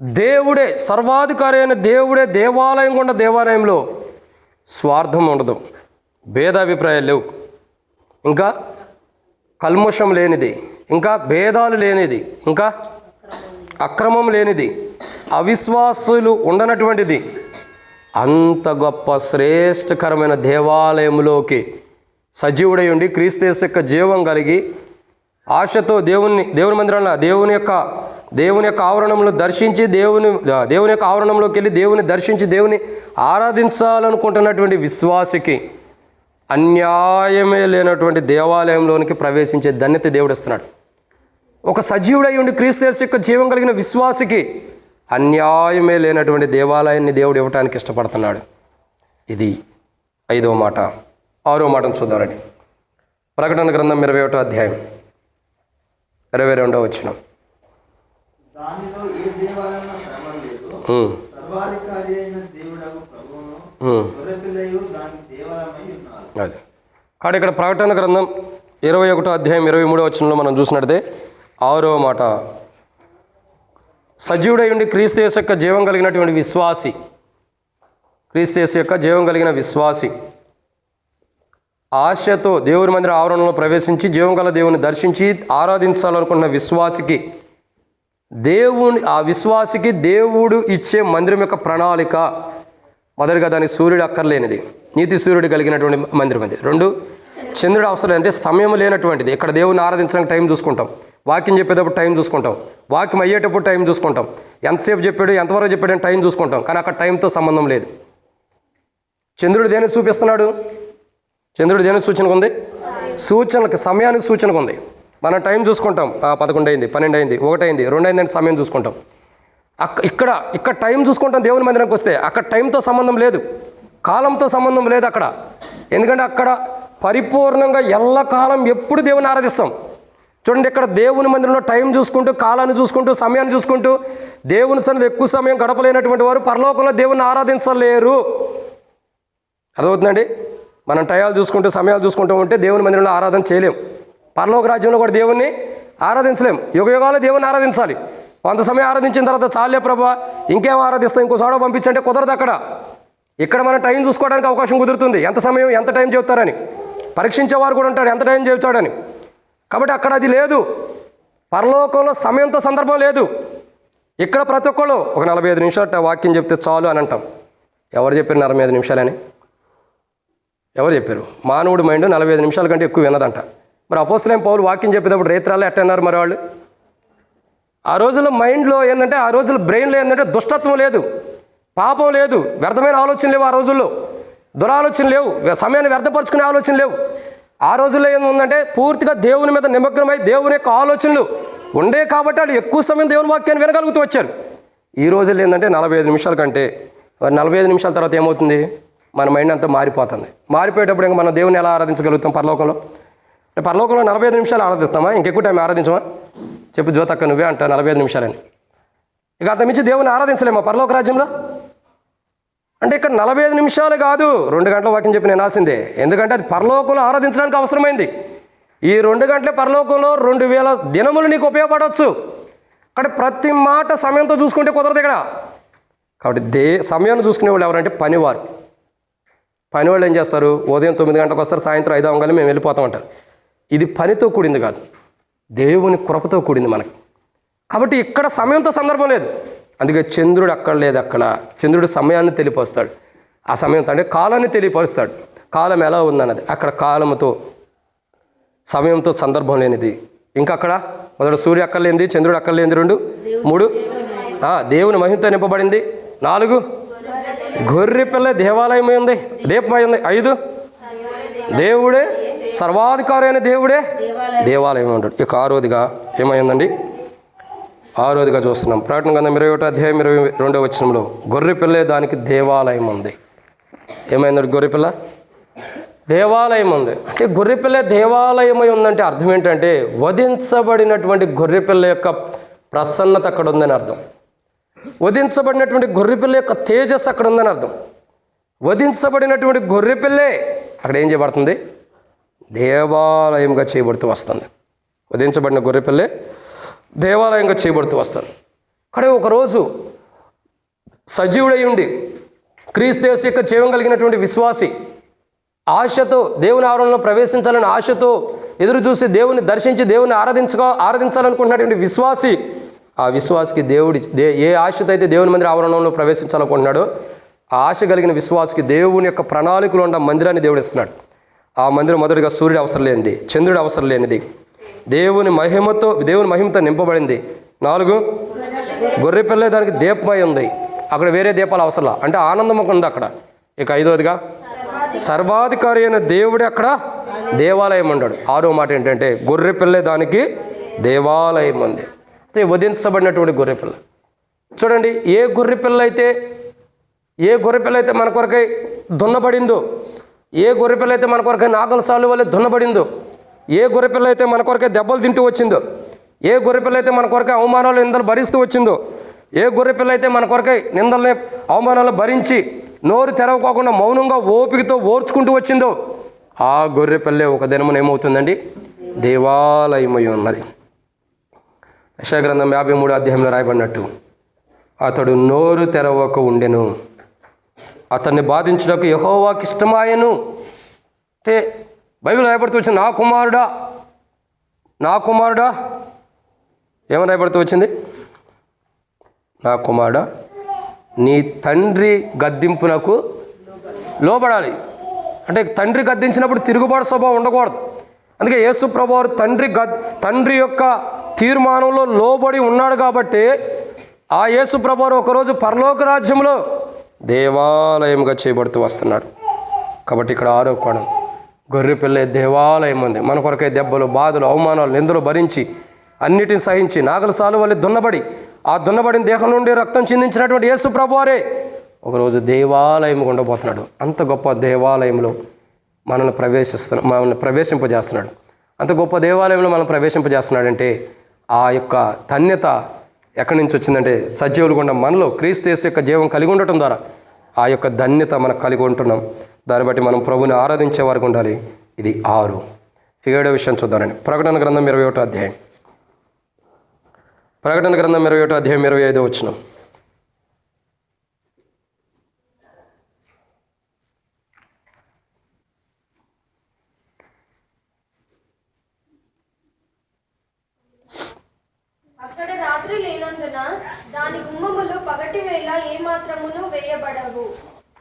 దేవుడే, సర్వాధికారి అయిన దేవుడే దేవాలయం ఉన్న దేవాలయంలో స్వార్థం ఉండదు, భేదాభిప్రాయాలు లేవు, ఇంకా కల్మషం లేనిది, ఇంకా భేదాలు లేనిది, ఇంకా అక్రమం లేనిది, అవిశ్వాసులు ఉండనటువంటిది. అంత గొప్ప శ్రేష్టకరమైన దేవాలయంలోకి సజీవుడై ఉండి క్రీస్తు యేసు యొక్క జీవం కలిగి ఆశతో దేవుని మందిరంలో దేవుని యొక్క ఆవరణంలో దర్శించి దేవుని యొక్క ఆవరణంలోకి వెళ్ళి దేవుని దర్శించి దేవుని ఆరాధించాలనుకుంటున్నటువంటి విశ్వాసికి అన్యాయమే లేనటువంటి దేవాలయంలోనికి ప్రవేశించే ధన్యత దేవుడు ఇస్తున్నాడు. ఒక సజీవుడై ఉండి క్రీస్తు యేసు యొక్క జీవం కలిగిన విశ్వాసికి అన్యాయమే లేనటువంటి దేవాలయాన్ని దేవుడు ఇవ్వటానికి ఇష్టపడుతున్నాడు. ఇది 5వ మాట. 6వ మాటను చూద్దామండి. ప్రకటన గ్రంథం 21వ అధ్యాయం 22వ వచనం. అది కాబట్టి ఇక్కడ ప్రకటన గ్రంథం 21వ అధ్యాయం 23వ వచనంలో మనం చూసినట్టే 6వ మాట, సజీవుడై ఉండి క్రీస్తు యేసు యొక్క జీవం కలిగినటువంటి విశ్వాసి, క్రీస్తు యేసు యొక్క జీవం కలిగిన విశ్వాసి ఆశతో దేవుని మందిర ఆవరణలో ప్రవేశించి జీవం గల దేవుని దర్శించి ఆరాధించాలనుకున్న విశ్వాసికి ఆ విశ్వాసికి దేవుడు ఇచ్చే మందిరం యొక్క ప్రణాళిక, మొదటిగా దానికి సూర్యుడు అక్కర్లేనిది, నీతి సూర్యుడు కలిగినటువంటి మందిరం అది. 2, చంద్రుడు అవసరం అంటే సమయం లేనటువంటిది. ఇక్కడ దేవుని ఆరాధించడానికి టైం చూసుకుంటాం, వాక్యం చెప్పేటప్పుడు టైం చూసుకుంటాం, వాక్యం అయ్యేటప్పుడు టైం చూసుకుంటాం, ఎంతసేపు చెప్పాడు ఎంతవరకు చెప్పాడు అని టైం చూసుకుంటాం. కానీ అక్కడ టైంతో సంబంధం లేదు. చంద్రుడు దేనికి చూపిస్తున్నాడు? చంద్రుడు దేనికి సూచనకు ఉంది? సూచనకి, సమయానికి సూచనకు ఉంది. మనం టైం చూసుకుంటాం, 11 అయింది, 12 అయింది, 1 అయింది, 2 అయిందని సమయం చూసుకుంటాం. ఇక్కడ టైం చూసుకుంటాం. దేవుని మందిరానికి వస్తే అక్కడ టైంతో సంబంధం లేదు, కాలంతో సంబంధం లేదు అక్కడ. ఎందుకంటే అక్కడ పరిపూర్ణంగా ఎల్లకాలం ఎప్పుడు దేవుని ఆరాధిస్తాం. చూడండి, ఇక్కడ దేవుని మందిరంలో టైం చూసుకుంటూ, కాలాన్ని చూసుకుంటూ, సమయాన్ని చూసుకుంటూ దేవుని సన్నిధిలో ఎక్కువ సమయం గడపలేనటువంటి వారు పరలోకంలో దేవుని ఆరాధించలేరు. అర్థమవుతుందండి? మనం టయాలు చూసుకుంటూ సమయాలు చూసుకుంటూ ఉంటే దేవుని మందిరంలో ఆరాధన చేయలేం. పరలోక రాజ్యంలో కూడా దేవుణ్ణి ఆరాధించలేం. యుగయుగాలు దేవుని ఆరాధించాలి. కొంత సమయం ఆరాధించిన తర్వాత చాలే ప్రభా ఇంకేం ఆరాధిస్తాం, ఇంకో చోట పంపించంటే కుదరదు. ఇక్కడ మనం టైం చూసుకోవడానికి అవకాశం కుదురుతుంది. ఎంత సమయం, ఎంత టైం చెబుతారని పరీక్షించేవారు కూడా ఉంటాడు, ఎంత టైం చెబుతాడని. కాబట్టి అక్కడ అది లేదు. పరలోకంలో సమయంతో సందర్భం లేదు. ఇక్కడ ప్రతి ఒక్కళ్ళు ఒక 45 నిమిషాలు వాక్యం చెప్తే చాలు అని అంటాం. ఎవరు చెప్పారు 45 నిమిషాలని? ఎవరు చెప్పారు? మానవుడి మైండ్ 45 నిమిషాల కంటే ఎక్కువ వినదంట. మరి అపోస్తలుడైన పౌలు వాక్యం చెప్పేటప్పుడు రేత్రాల్లో ఎట్టన్నారు మరి వాళ్ళు? ఆ రోజుల్లో మైండ్లో ఏంటంటే, ఆ రోజుల్లో బ్రెయిన్లో ఏంటంటే దుష్టత్వం లేదు, పాపం లేదు, వ్యర్థమైన ఆలోచనలు లేవు. ఆ రోజుల్లో దురాలోచనలు లేవు, సమయాన్ని వ్యర్థపరుచుకునే ఆలోచనలు లేవు. ఆ రోజుల్లో ఏముందంటే పూర్తిగా దేవుని మీద నిమగ్నమై దేవుని యొక్క ఆలోచనలు ఉండే కాబట్టి వాళ్ళు ఎక్కువ సమయం దేవుని వాక్యాన్ని వినగలుగుతూ వచ్చారు. ఈ రోజుల్లో ఏంటంటే 45 నిమిషాల కంటే 45 నిమిషాల తర్వాత ఏమవుతుంది, మన మైండ్ అంతా మారిపోతుంది. మారిపోయేటప్పుడు ఇంకా మనం దేవుని ఎలా ఆరాధించగలుగుతాం? పరలోకంలో 45 నిమిషాలు ఆరాధిస్తామా? ఇంకెక్కువ టైం ఆరాధించమా? చెప్పు జ్యోతక్క, నువ్వే అంటా 45 నిమిషాలని. ఇక అంతమించి దేవుని ఆరాధించలేమా పరలోక రాజ్యంలో? అంటే ఇక్కడ 45 నిమిషాలు కాదు, 2 గంటల వాక్యం చెప్పి నేను రాసిందే. ఎందుకంటే అది పరలోకంలో ఆరాధించడానికి అవసరమైంది. ఈ 2 గంటలే పరలోకంలో 2000 దినములు నీకు ఉపయోగపడవచ్చు. కాబట్టి ప్రతి మాట సమయంతో చూసుకుంటే కుదరదు ఇక్కడ. కాబట్టి సమయాన్ని చూసుకునే వాళ్ళు ఎవరంటే పనివారు. పనివాళ్ళు ఏం చేస్తారు? ఉదయం 9 గంటలకు వస్తారు, సాయంత్రం 5 అవ్వగానే మేము వెళ్ళిపోతాం అంటారు. ఇది పనితో కూడింది కాదు, దేవుని కృపతో కూడింది మనకి. కాబట్టి ఇక్కడ సమయంతో సందర్భం లేదు. అందుకే చంద్రుడు అక్కడ లేదు. అక్కడ చంద్రుడు సమయాన్ని తెలియపరుస్తాడు. ఆ సమయంతో అంటే కాలాన్ని తెలియపరుస్తాడు. కాలం ఎలా ఉందన్నది. అక్కడ కాలముతో సమయంతో సందర్భం లేనిది. ఇంకా అక్కడ మొదట సూర్యుడు అక్కర్లేంది, చంద్రుడు అక్కర్లేంది. 2, 3 దేవుని మహిమతో నింపబడింది. 4 గొర్రె పిల్ల దేవాలయమై ఉంది, దీపమై ఉంది. 5 దేవుడే సర్వాధికారి అయిన దేవుడే దేవాలయం ఉంటాడు. ఇక 6వదిగా ఏమైందండి? 6వదిగా చూస్తున్నాం. ప్రకటన గ్రంథం 21 అధ్యాయం 22వ వచనంలో గొర్రె పిల్లే దానికి దేవాలయం ఉంది. ఏమైందండి? గొర్రె పిల్ల దేవాలయం ఉంది. అంటే గొర్రెపిల్ల దేవాలయమై ఉందంటే అర్థం ఏంటంటే వధించబడినటువంటి గొర్రెపిల్ల యొక్క ప్రసన్నత అక్కడ ఉందని అర్థం. వధించబడినటువంటి గొర్రెపిల్ల యొక్క తేజస్సు అక్కడ ఉందని అర్థం. వధించబడినటువంటి గొర్రెపిల్లే అక్కడ ఏం చేయబడుతుంది? దేవాలయంగా చేయబడుతూ వస్తుంది. వధించబడిన గొర్రెపిల్లే దేవాలయంగా చేయబడుతూ వస్తుంది. అక్కడే ఒకరోజు సజీవుడై ఉండి క్రీస్తు యేసు యొక్క జీవం కలిగినటువంటి విశ్వాసి ఆశతో దేవుని ఆవరణలో ప్రవేశించాలని ఆశతో ఎదురు చూసి దేవుని దర్శించి దేవుని ఆరాధించాలనుకుంటున్నటువంటి విశ్వాసి, ఆ విశ్వాసికి ఏ ఆశతో అయితే దేవుని మందిర ఆవరణంలో ప్రవేశించాలనుకుంటున్నాడో ఆ ఆశ కలిగిన విశ్వాసికి దేవుని యొక్క ప్రణాళికలో ఉన్న మందిరాన్ని దేవుడు ఇస్తున్నాడు. ఆ మందిరం మొదటిగా సూర్యుడు అవసరం లేనిది, చంద్రుడు అవసరం లేనిది, దేవుని మహిమతో నింపబడింది. 4 గొర్రె పిల్ల దానికి దీపమై ఉంది. అక్కడ వేరే దీపాలు అవసరం అంటే ఆనందం ఉంది అక్కడ. ఇక 5వదిగా సర్వాధికారి అయిన దేవుడే అక్కడ దేవాలయం ఉన్నాడు. 6వ మాట ఏంటంటే గొర్రె పిల్లే దానికి దేవాలయం ఉంది. అంటే వధించబడినటువంటి గొర్రె పిల్ల. చూడండి, ఏ గొర్రె పిల్ల అయితే మన కొరకై దున్నబడిందో, ఏ గొర్రె పిల్ల అయితే మన కొరకై నాగల సాలు వల్ల దున్నబడిందో, ఏ గొర్రె పిల్ల అయితే మన కొరకై దెబ్బలు తింటూ వచ్చిందో, ఏ గొర్రె పిల్ల అయితే మన కొరకై అవమానాలు నిందలు భరిస్తూ వచ్చిందో, ఏ గొర్రె పిల్ల అయితే మన కొరకై నిందల్ని అవమానాలు భరించి నోరు తెరవకోకుండా మౌనంగా ఓపికతో ఓర్చుకుంటూ వచ్చిందో, ఆ గొర్రె పిల్లే ఒక దినమున ఏమవుతుందండి? దేవాలయమై ఉన్నది. యెషయా గ్రంథం 53 అధ్యాయంలో రాయబడినట్టు అతడు నోరు తెరవక ఉండెను, అతన్ని బాధించుటకు యెహోవాకి ఇష్టమాయెను. అంటే బైబిల్ రాయబడుతూ వచ్చింది నా కుమారుడా ఏమని రాయబడుతూ వచ్చింది? నా కుమారుడా నీ తండ్రి గద్దింపునకు లోబడాలి. అంటే తండ్రి గద్దించినప్పుడు తిరుగుబాటు స్వభావం ఉండకూడదు. అందుకే యేసు ప్రభువారు తండ్రి యొక్క తీర్మానంలో లోబడి ఉన్నాడు కాబట్టి ఆ యేసు ప్రభువారు ఒకరోజు పరలోక రాజ్యంలో దేవాలయంగా చేయబడుతూ వస్తున్నాడు. కాబట్టి ఇక్కడ 6వ కోణం గొర్రె పిల్ల దేవాలయం ఉంది. మన కొరకై దెబ్బలు, బాధలు, అవమానాలు, నిందలు భరించి అన్నిటిని సహించి నాగల సాలు వల్ల దున్నబడి ఆ దున్నబడిన దేహం నుండి రక్తం చిందించినటువంటి యేసు ప్రభువారే ఒకరోజు దేవాలయం ఉండబోతున్నాడు. అంత గొప్ప దేవాలయంలో మనల్ని ప్రవేశింపజేస్తున్నాడు. అంత గొప్ప దేవాలయంలో మనం ప్రవేశింపజేస్తున్నాడంటే ఆ యొక్క ధన్యత ఎక్కడి నుంచి వచ్చిందంటే సజీవులు గుండా మనలో క్రీస్తు యేసు యొక్క జీవం కలిగి ఉండటం ద్వారా ఆ యొక్క ధన్యత మనకు కలిగి ఉంటున్నాం. దాన్ని బట్టి మనం ప్రభుని ఆరాధించే వారికి ఉండాలి. ఇది 6. 7వ విషయం చూద్దానండి. ప్రకటన గ్రంథం 21 అధ్యాయం 25వ వచనం.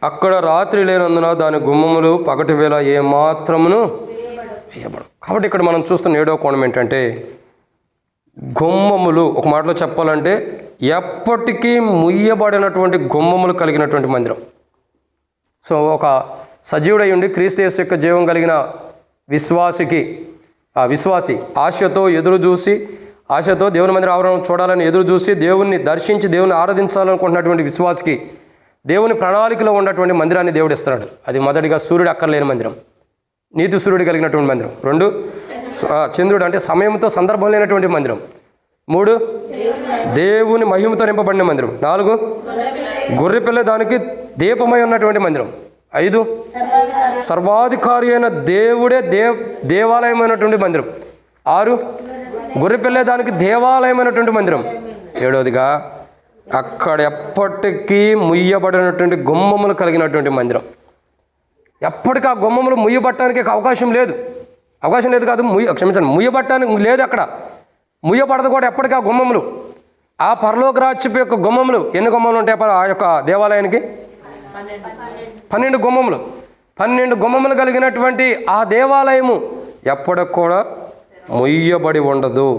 అక్కడ రాత్రి లేనందున దాని గుమ్మములు పగటి వేళ ఏమాత్రమును వేయబడవు. కాబట్టి ఇక్కడ మనం చూస్తున్న 7వ కోణం ఏంటంటే గుమ్మములు, ఒక మాటలో చెప్పాలంటే ఎప్పటికీ ముయ్యబడినటువంటి గుమ్మములు కలిగినటువంటి మందిరం. సో ఒక సజీవుడై ఉండి క్రీస్తు యేసు యొక్క జీవం కలిగిన విశ్వాసి ఆశతో దేవుని మందిర ఆవరణం చూడాలని ఎదురు చూసి దేవుణ్ణి దర్శించి దేవుని ఆరాధించాలనుకుంటున్నటువంటి విశ్వాసికి దేవుని ప్రణాళికలో ఉన్నటువంటి మందిరాన్ని దేవుడు ఇస్తున్నాడు. అది మొదటిగా సూర్యుడు అక్కర్లేని మందిరం, నీతి సూర్యుడు కలిగినటువంటి మందిరం. 2 చంద్రుడు అంటే సమయంతో సందర్భం లేనటువంటి మందిరం. 3 దేవుని మహిమతో నింపబడిన మందిరం. 4 గొర్రె పిల్ల దానికి దీపమై ఉన్నటువంటి మందిరం. 5 సర్వాధికారి అయిన దేవుడే దేవాలయమైనటువంటి మందిరం. 6 గొర్రె పిల్ల దానికి దేవాలయమైనటువంటి మందిరం. 7వదిగా అక్కడ ఎప్పటికీ ముయ్యబడినటువంటి గుమ్మములు కలిగినటువంటి మందిరం. ఎప్పటికీ ఆ గుమ్మములు ముయ్యబట్టడానికి అవకాశం లేదు కాదు, ముయ్యబట్టడానికి లేదు అక్కడ. ముయ్యబడదు కూడా ఎప్పటికీ ఆ గుమ్మములు. ఆ పరలోక రాజ్యపు యొక్క గుమ్మములు ఎన్ని గుమ్మములు ఉంటాయి ఆ యొక్క దేవాలయానికి? 12 గుమ్మములు. 12 గుమ్మములు కలిగినటువంటి ఆ దేవాలయము ఎప్పటికి కూడా ముయ్యబడి ఉండదు.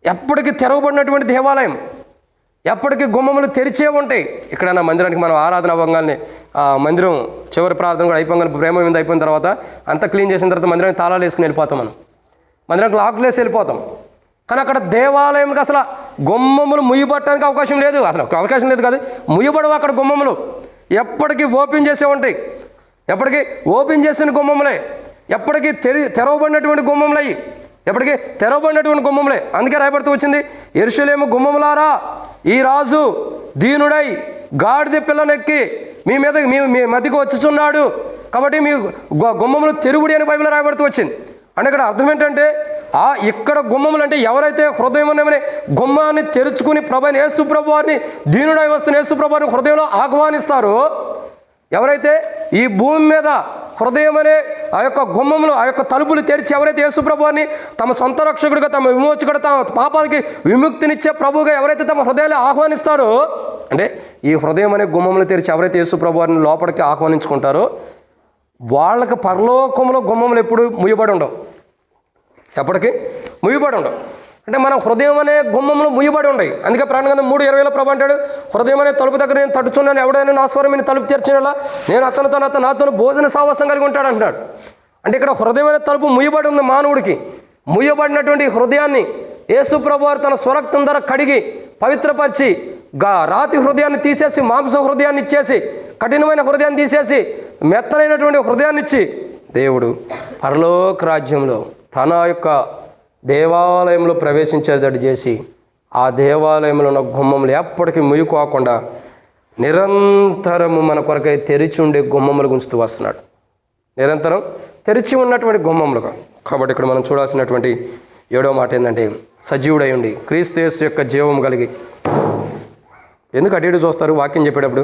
ఎప్పటికీ తెరవబడినటువంటి దేవాలయం, ఎప్పటికీ గుమ్మములు తెరిచే ఉంటాయి. ఇక్కడ నా మందిరానికి మనం ఆరాధన అవ్వగానే మందిరం చివరి ప్రార్థన కూడా అయిపోగానే ప్రేమ మీద అయిపోయిన తర్వాత అంతా క్లీన్ చేసిన తర్వాత మందిరానికి తాళాలు వేసుకుని వెళ్ళిపోతాం. మనం మందిరానికి లాక్లు వేసి వెళ్ళిపోతాం. కానీ అక్కడ దేవాలయంకి అసలు గుమ్మములు ముయ్యబట్టడానికి అవకాశం లేదు. అసలు అవకాశం లేదు కాదు, ముయ్యబడవు అక్కడ గుమ్మములు. ఎప్పటికీ ఓపెన్ చేసే ఉంటాయి. ఎప్పటికీ ఓపెన్ చేసిన గుమ్మములే, ఎప్పటికీ తెరవబడినటువంటి గుమ్మములై, ఎప్పటికీ తెరవబడినటువంటి గుమ్మములే. అందుకే రాయబడుతూ వచ్చింది, యెరూషలేము గుమ్మములారా, ఈ రాజు దీనుడై గాడిద పిల్లనెక్కి మీ మధ్యకు వచ్చుచున్నాడు కాబట్టి మీ గుమ్మములు తెరువుడి అని బైబిల్లో రాయబడుతూ వచ్చింది. అంటే ఇక్కడ అర్థం ఏంటంటే ఇక్కడ గుమ్మములు అంటే ఎవరైతే హృదయం అనే గుమ్మాన్ని తెరుచుకుని ప్రభువైన యేసు ప్రభువారిని, దీనుడై వస్తున్న యేసు ప్రభువారిని హృదయంలో ఆహ్వానిస్తారో, ఎవరైతే ఈ భూమి మీద హృదయం అనే ఆ యొక్క గుమ్మములు, ఆ యొక్క తలుపులు తెరిచి ఎవరైతే యేసు ప్రభువారిని తమ సొంత రక్షకుడిగా, తమ విమోచకుడు, తమ పాపాలకి విముక్తినిచ్చే ప్రభువుగా ఎవరైతే తమ హృదయాన్ని ఆహ్వానిస్తారో, అంటే ఈ హృదయం అనే గుమ్మములు తెరిచి ఎవరైతే యేసు ప్రభువారిని లోపలికి ఆహ్వానించుకుంటారో వాళ్ళకి పరలోకంలో గుమ్మములు ఎప్పుడు ముయ్యబడి ఉండవు, ఎప్పటికీ ముయ్యబడి ఉండవు. అంటే మనం హృదయం అనే గుమ్మములు ముయ్యబడి ఉన్నాయి. అందుకే ప్రాణగ్రంథం 3:20 ప్రభు అంటాడు, హృదయం అనే తలుపు దగ్గర నేను తట్టుచున్నాను, ఎవడైనా నా స్వరమిని తలుపు తెరిచినలా నేను అతనితో నాతో భోజన సావాసం కలిగి ఉంటాడు అంటున్నాడు. అంటే ఇక్కడ హృదయం అనే తలుపు ముయ్యబడి ఉంది మానవుడికి. ముయ్యబడినటువంటి హృదయాన్ని యేసు ప్రభువారు తన స్వరక్తం ద్వారా కడిగి పవిత్రపరిచి రాతి హృదయాన్ని తీసేసి మాంస హృదయాన్ని ఇచ్చేసి, కఠినమైన హృదయాన్ని తీసేసి మెత్తనైనటువంటి హృదయాన్ని ఇచ్చి దేవుడు పరలోక రాజ్యంలో తన యొక్క దేవాలయంలో ప్రవేశించేటట్టు చేసి ఆ దేవాలయంలో ఉన్న గుమ్మములు ఎప్పటికీ ముయ్యుకోకుండా నిరంతరము మన కొరకై తెరిచి ఉండే గుమ్మములు గుంచుతూ వస్తున్నాడు. నిరంతరం తెరిచి ఉన్నటువంటి గుమ్మములుగా. కాబట్టి ఇక్కడ మనం చూడాల్సినటువంటి 7వ మాట ఏంటంటే, సజీవుడై ఉండి క్రీస్తు యేసు యొక్క జీవం కలిగి. ఎందుకు అటు ఇటు చూస్తారు వాక్యం చెప్పేటప్పుడు?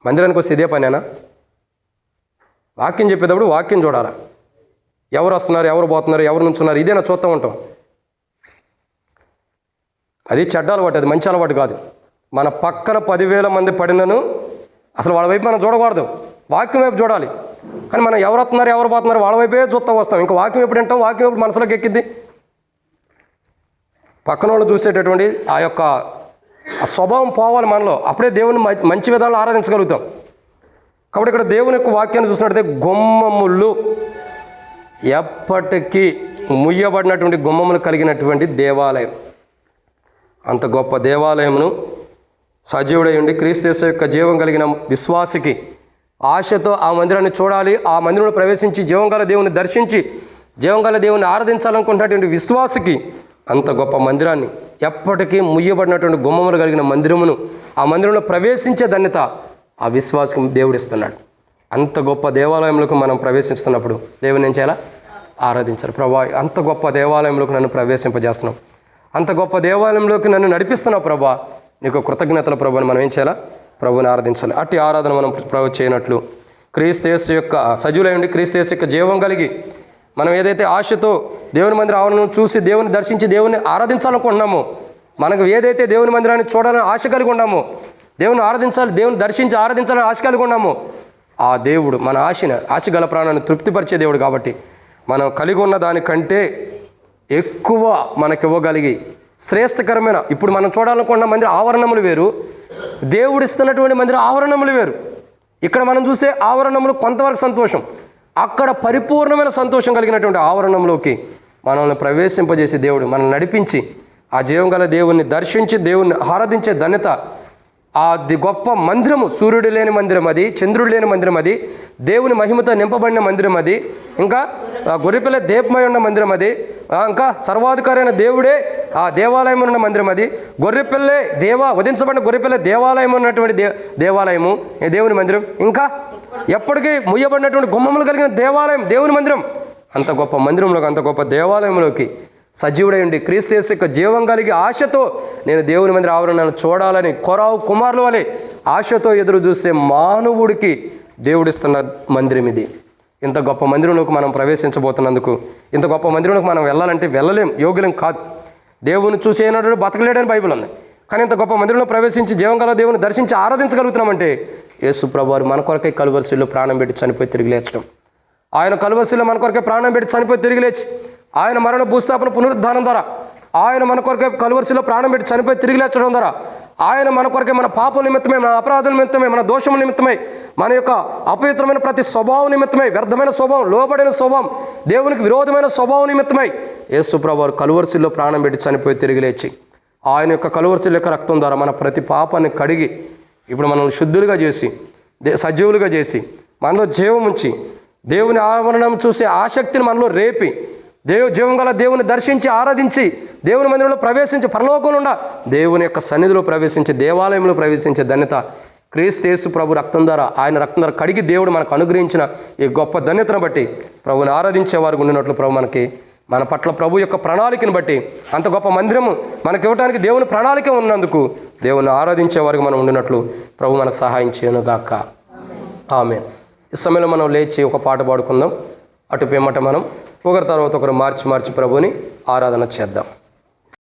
మందిరానికి వస్తే ఇదే పనేనా? వాక్యం చెప్పేటప్పుడు వాక్యం చూడాలా? ఎవరు వస్తున్నారు, ఎవరు పోతున్నారు, ఎవరు నుంచున్నారు, ఇదేనా చూస్తూ ఉంటాం. అది చెడ్డ అలవాటు, అది మంచి అలవాటు కాదు. మన పక్కన 10,000 మంది పడినను అసలు వాళ్ళ వైపు మనం చూడకూడదు, వాక్యం వైపు చూడాలి. కానీ మనం ఎవరు వస్తున్నారు, ఎవరు పోతున్నారు వాళ్ళ వైపే చూస్తూ వస్తాం. ఇంకా వాక్యం ఎప్పుడు వింటాం? వాక్యం ఎప్పుడు మనసులోకి ఎక్కిద్ది? పక్కన వాళ్ళు చూసేటటువంటి ఆ యొక్క స్వభావం పోవాలి మనలో, అప్పుడే దేవుని మంచి విధాలు ఆరాధించగలుగుతాం. కాబట్టి ఇక్కడ దేవుని యొక్క వాక్యాన్ని చూసినట్టయితే గుమ్మములు ఎప్పటికీ ముయ్యబడినటువంటి గుమ్మములు కలిగినటువంటి దేవాలయం. అంత గొప్ప దేవాలయమును సజీవుడై ఉండి క్రీస్తు యేసు యొక్క జీవం కలిగిన విశ్వాసికి ఆశతో ఆ మందిరాన్ని చూడాలి, ఆ మందిరంలో ప్రవేశించి జీవం గల దేవుని దర్శించి జీవం గల దేవుని ఆరాధించాలనుకుంటున్నటువంటి విశ్వాసికి అంత గొప్ప మందిరాన్ని, ఎప్పటికీ ముయ్యబడినటువంటి గుమ్మములు కలిగిన మందిరమును, ఆ మందిరంలో ప్రవేశించే ధన్యత ఆ విశ్వాసకి దేవుడు ఇస్తున్నాడు. అంత గొప్ప దేవాలయంలోకి మనం ప్రవేశిస్తున్నప్పుడు దేవుని ఏం చేయాలా? ఆరాధించాలి. ప్రభా, అంత గొప్ప దేవాలయంలోకి నన్ను ప్రవేశింపజేస్తున్నావు, అంత గొప్ప దేవాలయంలోకి నన్ను నడిపిస్తున్నావు ప్రభా, నీకు కృతజ్ఞతల ప్రభుని మనం ఏం చేయాలా? ప్రభుని ఆరాధించాలి. అట్టి ఆరాధన మనం ప్రభు చేయనట్లు క్రీస్తు యేసు యొక్క సజీవులై ఉండి క్రీస్తు యేసు యొక్క జీవం కలిగి మనం ఏదైతే ఆశతో దేవుని మందిర ఆవరణను చూసి దేవుని దర్శించి దేవుని ఆరాధించాలనుకుంటున్నామో, మనకు ఏదైతే దేవుని మందిరాన్ని చూడాలని ఆశ కలిగి ఉన్నామో, దేవుని ఆరాధించాలి, దేవుని దర్శించి ఆరాధించాలని ఆశ కలిగి ఉన్నామో, ఆ దేవుడు మన ఆశ గల ప్రాణాన్ని తృప్తిపరిచే దేవుడు. కాబట్టి మనం కలిగి ఉన్న దానికంటే ఎక్కువ మనకి ఇవ్వగలిగి శ్రేష్టకరమైన, ఇప్పుడు మనం చూడాలనుకున్న మందిర ఆవరణములు వేరు, దేవుడు ఇస్తున్నటువంటి మందిర ఆవరణములు వేరు. ఇక్కడ మనం చూసే ఆవరణములు కొంతవరకు సంతోషం, అక్కడ పరిపూర్ణమైన సంతోషం కలిగినటువంటి ఆవరణంలోకి మనల్ని ప్రవేశింపజేసి దేవుడు మనల్ని నడిపించి ఆ జీవం గల దేవుణ్ణి దర్శించి దేవుణ్ణి ఆరాధించే ధన్యత. ఆ గొప్ప మందిరము, సూర్యుడు లేని మందిరం అది, చంద్రుడు లేని మందిరం అది, దేవుని మహిమతో నింపబడిన మందిరం అది, ఇంకా గొర్రెపిల్ల దీపమై ఉన్న మందిరం అది, ఇంకా సర్వాధికారి అయిన దేవుడే ఆ దేవాలయం ఉన్న మందిరం అది, గొర్రెపిల్లే వధించబడిన గొర్రెపిల్ల దేవాలయం ఉన్నటువంటి దేవాలయము దేవుని మందిరం, ఇంకా ఎప్పటికీ ముయ్యబడినటువంటి గుమ్మములు కలిగిన దేవాలయం దేవుని మందిరం. అంత గొప్ప మందిరంలోకి, అంత గొప్ప దేవాలయంలోకి సజీవుడై ఉండి క్రీస్తు యేసు యొక్క జీవం కలిగి ఆశతో నేను దేవుని మందిర ఆవరణను చూడాలని కొరావు కుమారుల వలె ఆశతో ఎదురు చూసే మానవుడికి దేవుడిస్తున్న మందిరం ఇది. ఇంత గొప్ప మందిరంలోకి మనం ప్రవేశించబోతున్నందుకు, ఇంత గొప్ప మందిరంలోకి మనం వెళ్ళాలంటే వెళ్ళలేం, యోగ్యులం కాదు. దేవుని చూసి ఏనాడు బతకలేడని బైబిల్ ఉంది. కానీ ఇంత గొప్ప మందిరంలో ప్రవేశించి జీవం గల దేవుని దర్శించి ఆరాధించగలుగుతున్నామంటే యేసు ప్రభువారు మన కొరకే కలువరిశిలో ప్రాణం పెట్టి చనిపోయి తిరిగి లేచడం. ఆయన కలువరిశిలో మన కొరకే ప్రాణం పెట్టి చనిపోయి తిరిగి లేచి, ఆయన మరణ భూస్థాపన పునరుద్ధానం ద్వారా, ఆయన మన కొరకే కలువరిశిలో ప్రాణం పెట్టి చనిపోయి తిరిగి లేచడం ద్వారా, ఆయన మన కొరకే మన పాపం నిమిత్తమై, మన అపరాధుల నిమిత్తమై, మన దోషముల నిమిత్తమై, మన యొక్క అపవిత్రమైన ప్రతి స్వభావం నిమిత్తమై, వ్యర్థమైన స్వభావం, లోబడిన స్వభావం, దేవునికి విరోధమైన స్వభావం నిమిత్తమై యేసు ప్రభువారు కలువరిశిలో ప్రాణం పెట్టి చనిపోయి తిరిగి లేచి, ఆయన యొక్క కలువరిశిల యొక్క రక్తం ద్వారా మన ప్రతి పాపాన్ని కడిగి ఇప్పుడు మనల్ని శుద్ధులుగా చేసి, సజీవులుగా చేసి, మనలో జీవం ఉంచి, దేవుని ఆవరణం చూసే ఆసక్తిని మనలో రేపి, జీవం గల దేవుని దర్శించి ఆరాధించి, దేవుని మందిరంలో ప్రవేశించి, పరలోకంలో ఉన్న దేవుని యొక్క సన్నిధిలో ప్రవేశించి, దేవాలయంలో ప్రవేశించే ధన్యత క్రీస్తు యేసు ప్రభు రక్తం ద్వారా, ఆయన రక్తం ద్వారా కడిగి దేవుడు మనకు అనుగ్రహించిన ఈ గొప్ప ధన్యతను బట్టి ప్రభుని ఆరాధించే వారికి ఉండినట్లు ప్రభు మనకి, మన పట్ల ప్రభు యొక్క ప్రణాళికను బట్టి, అంత గొప్ప మందిరము మనకి ఇవ్వడానికి దేవుని ప్రణాళిక ఉన్నందుకు దేవుని ఆరాధించే వారికి మనం ఉండినట్లు ప్రభు మనకు సహాయం చేయనుగాక. ఆమేన్. ఈ సమయంలో మనం లేచి ఒక పాట పాడుకుందాం. అటు పిమ్మట మనం ఒకరి తర్వాత ఒకరు మార్చి ప్రభుని ఆరాధన చేద్దాం.